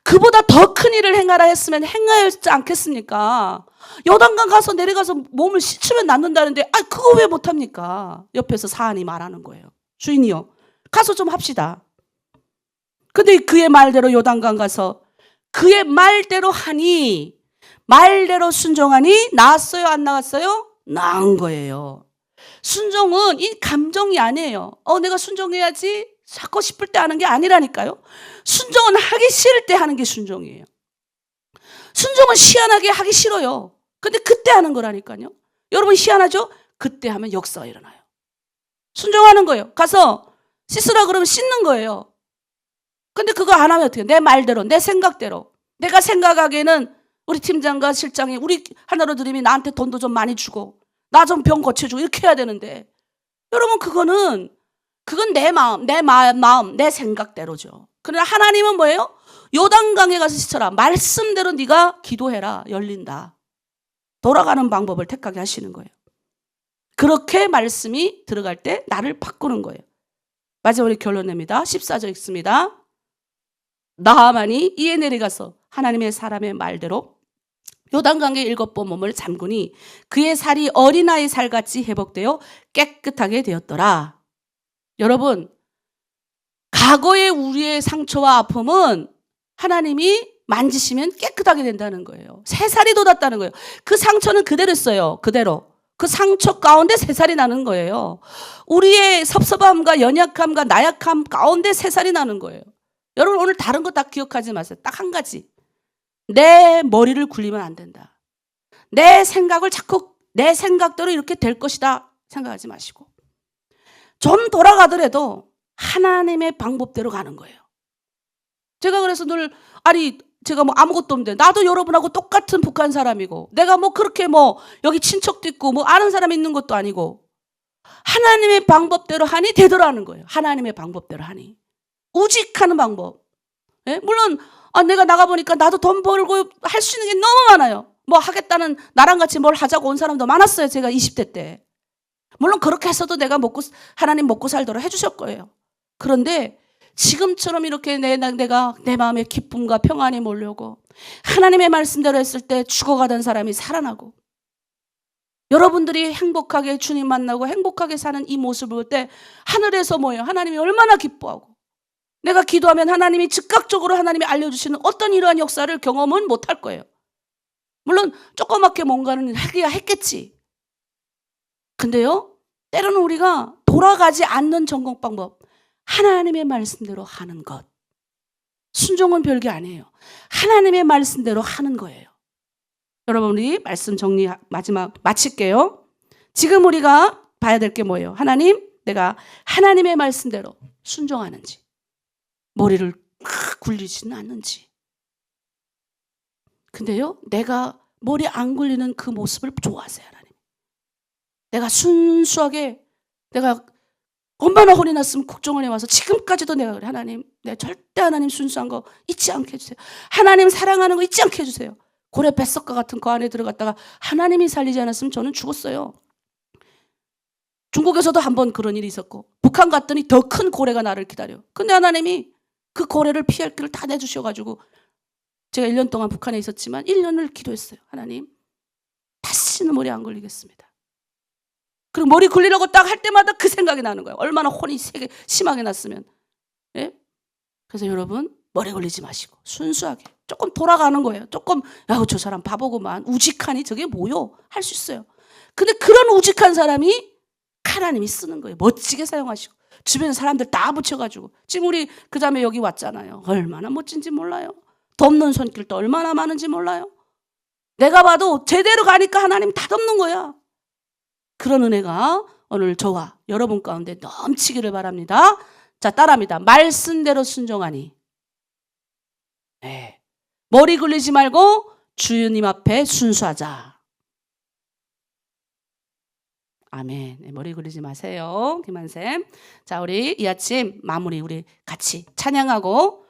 Speaker 1: 그보다 더 큰 일을 행하라 했으면 행하였지 않겠습니까? 요단강 가서 내려가서 몸을 씻으면 낫는다는데 그거 왜 못합니까? 옆에서 사안이 말하는 거예요. 주인이요 가서 좀 합시다. 근데 그의 말대로 요단강 가서 그의 말대로 하니 말대로 순종하니 나았어요 안 나았어요? 나은 거예요. 순종은 이 감정이 아니에요. 내가 순종해야지 하고 싶을 때 하는 게 아니라니까요. 순종은 하기 싫을 때 하는 게 순종이에요. 순종은 희한하게 하기 싫어요. 근데 그때 하는 거라니까요. 여러분 희한하죠? 그때 하면 역사가 일어나요. 순종하는 거예요. 가서 씻으라 그러면 씻는 거예요. 근데 그거 안 하면 어떻게 해요? 내 말대로 내 생각대로. 내가 생각하기에는 우리 팀장과 실장이 우리 하나로 드림이 나한테 돈도 좀 많이 주고 나 좀 병 고쳐주고 이렇게 해야 되는데 여러분 그건 내 마음, 내 생각대로죠. 그러나 하나님은 뭐예요? 요단강에 가서 씻어라. 말씀대로 네가 기도해라. 열린다. 돌아가는 방법을 택하게 하시는 거예요. 그렇게 말씀이 들어갈 때 나를 바꾸는 거예요. 마지막으로 결론 냅니다. 14절 읽습니다. 나하만이 이에 내려가서 하나님의 사람의 말대로 요단강에 7번 몸을 잠그니 그의 살이 어린아이 살같이 회복되어 깨끗하게 되었더라. 여러분 과거의 우리의 상처와 아픔은 하나님이 만지시면 깨끗하게 된다는 거예요. 새 살이 돋았다는 거예요. 그 상처는 그대로 있어요. 그대로 그 상처 가운데 새살이 나는 거예요. 우리의 섭섭함과 연약함과 나약함 가운데 새살이 나는 거예요. 여러분 오늘 다른 거 다 기억하지 마세요. 딱 한 가지. 내 머리를 굴리면 안 된다. 내 생각을 자꾸 내 생각대로 이렇게 될 것이다 생각하지 마시고 좀 돌아가더라도 하나님의 방법대로 가는 거예요. 제가 그래서 늘 제가 뭐 아무것도 없는데 나도 여러분하고 똑같은 북한 사람이고 내가 뭐 그렇게 뭐 여기 친척도 있고 뭐 아는 사람이 있는 것도 아니고 하나님의 방법대로 하니 되더라는 거예요. 하나님의 방법대로 하니 우직하는 방법. 예? 물론 내가 나가보니까 나도 돈 벌고 할 수 있는 게 너무 많아요. 뭐 하겠다는 나랑 같이 뭘 하자고 온 사람도 많았어요. 제가 20대 때. 물론 그렇게 해서도 하나님 먹고 살도록 해주실 거예요. 그런데 지금처럼 이렇게 내가 내 마음에 기쁨과 평안이 몰려오고 하나님의 말씀대로 했을 때 죽어가던 사람이 살아나고 여러분들이 행복하게 주님 만나고 행복하게 사는 이 모습을 볼 때 하늘에서 뭐예요? 하나님이 얼마나 기뻐하고 내가 기도하면 하나님이 즉각적으로 하나님이 알려주시는 어떤 이러한 역사를 경험은 못할 거예요. 물론 조그맣게 뭔가는 하기야 했겠지. 근데요, 때로는 우리가 돌아가지 않는 전공 방법, 하나님의 말씀대로 하는 것. 순종은 별게 아니에요. 하나님의 말씀대로 하는 거예요. 여러분 우리 말씀 정리 마지막 마칠게요. 지금 우리가 봐야 될 게 뭐예요? 하나님, 내가 하나님의 말씀대로 순종하는지 머리를 막 굴리지는 않는지. 근데요, 내가 머리 안 굴리는 그 모습을 좋아하세요, 하나님. 내가 순수하게 내가 얼마나 혼이 났으면 국정원에 와서 지금까지도 내가 그래. 하나님, 내가 절대 하나님 순수한 거 잊지 않게 해주세요. 하나님 사랑하는 거 잊지 않게 해주세요. 고래 뱃속과 같은 그 안에 들어갔다가 하나님이 살리지 않았으면 저는 죽었어요. 중국에서도 한번 그런 일이 있었고 북한 갔더니 더 큰 고래가 나를 기다려. 근데 하나님이 그 고래를 피할 길을 다 내주셔가지고 제가 1년 동안 북한에 있었지만 1년을 기도했어요. 하나님, 다시는 머리 안 걸리겠습니다. 그리고 머리 굴리려고 딱 할 때마다 그 생각이 나는 거예요. 얼마나 혼이 심하게 났으면. 예? 그래서 여러분 머리 걸리지 마시고 순수하게 조금 돌아가는 거예요. 조금 저 사람 바보구만. 우직하니 저게 뭐요? 할 수 있어요. 근데 그런 우직한 사람이 하나님이 쓰는 거예요. 멋지게 사용하시고 주변에 사람들 다 붙여가지고 지금 우리 그 다음에 여기 왔잖아요. 얼마나 멋진지 몰라요. 덮는 손길도 얼마나 많은지 몰라요. 내가 봐도 제대로 가니까 하나님 다 덮는 거야. 그런 은혜가 오늘 저와 여러분 가운데 넘치기를 바랍니다. 자, 따라합니다. 말씀대로 순종하니. 네. 머리 굴리지 말고 주님 앞에 순수하자. 아멘. 네, 머리 굴리지 마세요. 김한샘. 자, 우리 이 아침 마무리 우리 같이 찬양하고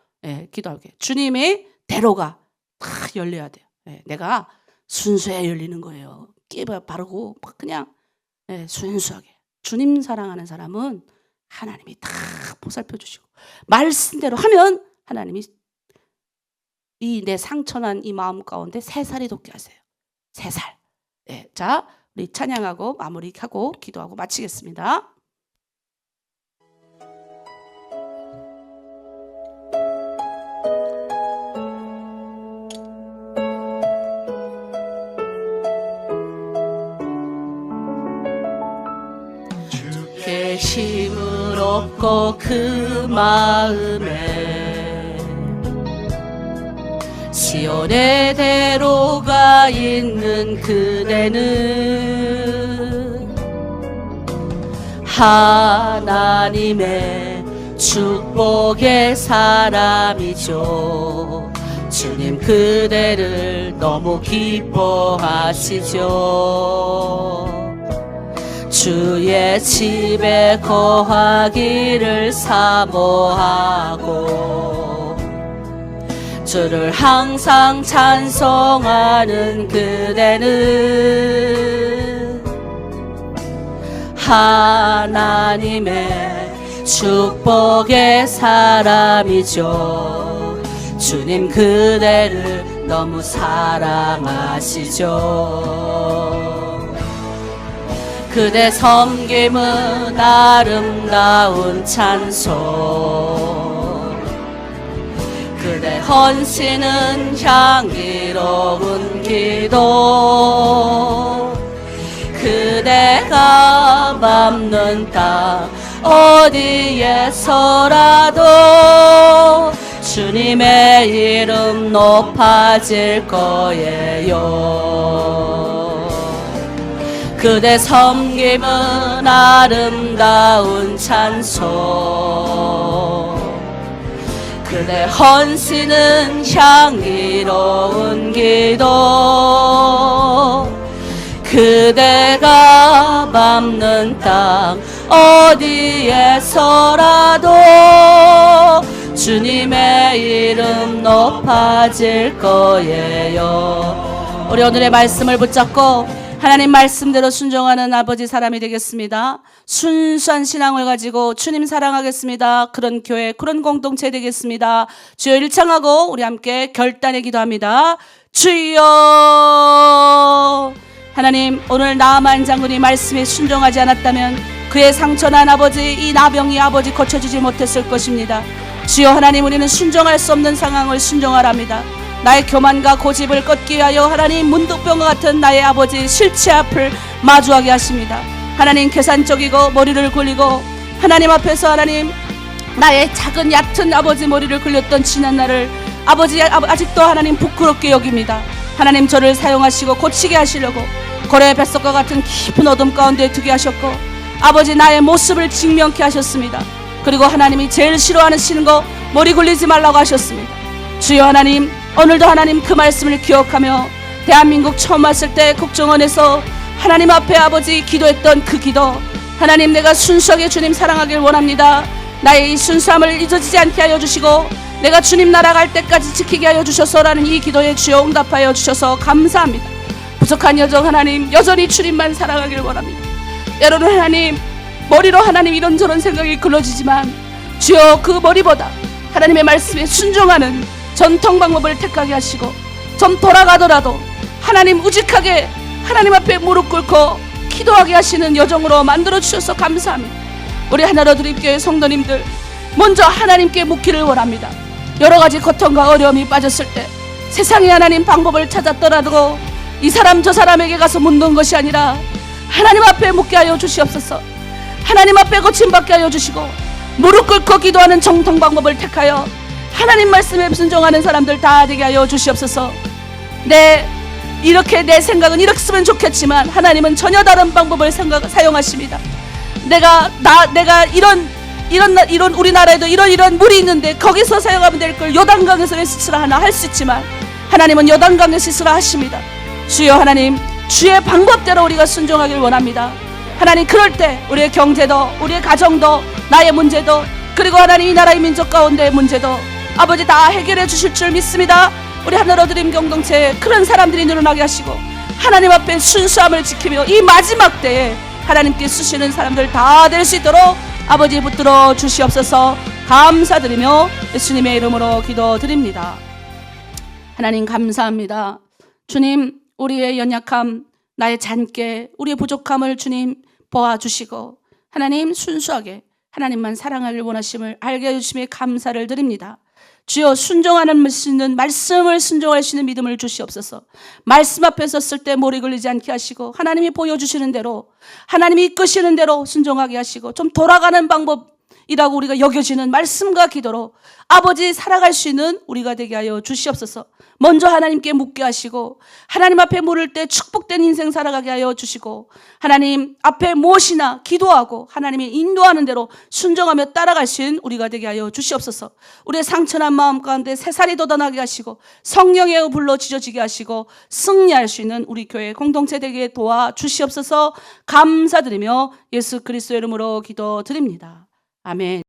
Speaker 1: 기도할게요. 주님의 대로가 다 열려야 돼요. 내가 순수해 열리는 거예요. 끼 바르고 막 그냥 순수하게. 주님 사랑하는 사람은 하나님이 다 보살펴 주시고 말씀대로 하면 하나님이 이 내 상처난 이 마음 가운데 새살이 돋게 하세요. 새살. 자, 우리 찬양하고 마무리하고 기도하고 마치겠습니다. 주께 힘을 얻고 그 마음에 시온의 대로가 있는 그대는 하나님의 축복의 사람이죠. 주님 그대를 너무 기뻐하시죠. 주의 집에 거하기를 사모하고 주를 항상 찬송하는 그대는 하나님의 축복의 사람이죠. 주님 그대를 너무 사랑하시죠. 그대 섬김은 아름다운 찬송, 그대 헌신은 향기로운 기도, 그대가 밟는 땅 어디에서라도 주님의 이름 높아질 거예요. 그대 섬김은 아름다운 찬송, 그대 헌신은 향기로운 기도, 그대가 밟는 땅 어디에서라도 주님의 이름 높아질 거예요. 우리 오늘의 말씀을 붙잡고 하나님 말씀대로 순종하는 아버지 사람이 되겠습니다. 순수한 신앙을 가지고 주님 사랑하겠습니다. 그런 교회, 그런 공동체 되겠습니다. 주여 일창하고 우리 함께 결단에 기도합니다. 주여. 하나님, 오늘 나아만 장군이 말씀에 순종하지 않았다면 그의 상처난 아버지, 이 나병이 아버지 고쳐주지 못했을 것입니다. 주여 하나님, 우리는 순종할 수 없는 상황을 순종하랍니다. 나의 교만과 고집을 꺾기 위하여 하나님 문득병과 같은 나의 아버지 실체 앞을 마주하게 하십니다. 하나님 계산적이고 머리를 굴리고 하나님 앞에서 하나님 나의 작은 얕은 아버지 머리를 굴렸던 지난 날을 아버지 아직도 하나님 부끄럽게 여깁니다. 하나님 저를 사용하시고 고치게 하시려고 고래의 뱃속과 같은 깊은 어둠 가운데 두게 하셨고 아버지 나의 모습을 직면케 하셨습니다. 그리고 하나님이 제일 싫어하시는 거 머리 굴리지 말라고 하셨습니다. 주여 하나님, 오늘도 하나님 그 말씀을 기억하며 대한민국 처음 왔을 때 국정원에서 하나님 앞에 아버지 기도했던 그 기도, 하나님 내가 순수하게 주님 사랑하길 원합니다. 나의 이 순수함을 잊어지지 않게 하여 주시고 내가 주님 나라 갈 때까지 지키게 하여 주셔서라는 이 기도에 주여 응답하여 주셔서 감사합니다. 부족한 여정 하나님 여전히 주님만 사랑하길 원합니다. 때로는 하나님 머리로 하나님 이런저런 생각이 글러지지만 주여 그 머리보다 하나님의 말씀에 순종하는 전통 방법을 택하게 하시고 좀 돌아가더라도 하나님 우직하게 하나님 앞에 무릎 꿇고 기도하게 하시는 여정으로 만들어 주셔서 감사합니다. 우리 하나로 드림교회 성도님들 먼저 하나님께 묻기를 원합니다. 여러 가지 고통과 어려움이 빠졌을 때 세상에 하나님 방법을 찾았더라도 이 사람 저 사람에게 가서 묻는 것이 아니라 하나님 앞에 묻게 하여 주시옵소서. 하나님 앞에 고침받게 하여 주시고 무릎 꿇고 기도하는 정통 방법을 택하여 하나님 말씀에 순종하는 사람들 다 되게 하여 주시옵소서. 이렇게 내 생각은 이렇으면 좋겠지만 하나님은 전혀 다른 방법을 사용하십니다. 내가 이런 우리나라에도 이런 물이 있는데 거기서 사용하면 될 걸 요단강에서 왜 씻으라 하나 할 수 있지만 하나님은 요단강에서 씻으라 하십니다. 주여 하나님, 주의 방법대로 우리가 순종하길 원합니다. 하나님 그럴 때 우리의 경제도 우리의 가정도 나의 문제도 그리고 하나님 이 나라의 민족 가운데의 문제도 아버지 다 해결해 주실 줄 믿습니다. 우리 하나로 드림 공동체에 그런 사람들이 늘어나게 하시고 하나님 앞에 순수함을 지키며 이 마지막 때에 하나님께 쓰시는 사람들 다 될 수 있도록 아버지 붙들어 주시옵소서. 감사드리며 예수님의 이름으로 기도드립니다. 하나님 감사합니다. 주님, 우리의 연약함, 나의 잔깨, 우리의 부족함을 주님 보아주시고 하나님 순수하게 하나님만 사랑하길 원하심을 알게 해주심에 감사를 드립니다. 주여 순종하는 말씀을 순종할 수 있는 믿음을 주시옵소서. 말씀 앞에 섰을 때 머리 걸리지 않게 하시고 하나님이 보여주시는 대로 하나님이 이끄시는 대로 순종하게 하시고 좀 돌아가는 방법이라고 우리가 여겨지는 말씀과 기도로 아버지 살아갈 수 있는 우리가 되게 하여 주시옵소서. 먼저 하나님께 묻게 하시고 하나님 앞에 물을 때 축복된 인생 살아가게 하여 주시고 하나님 앞에 무엇이나 기도하고 하나님이 인도하는 대로 순종하며 따라갈 수 있는 우리가 되게 하여 주시옵소서. 우리의 상처난 마음 가운데 새살이 돋아나게 하시고 성령의 불로 지져지게 하시고 승리할 수 있는 우리 교회 공동체 되게 도와주시옵소서. 감사드리며 예수 그리스도의 이름으로 기도드립니다. 아멘.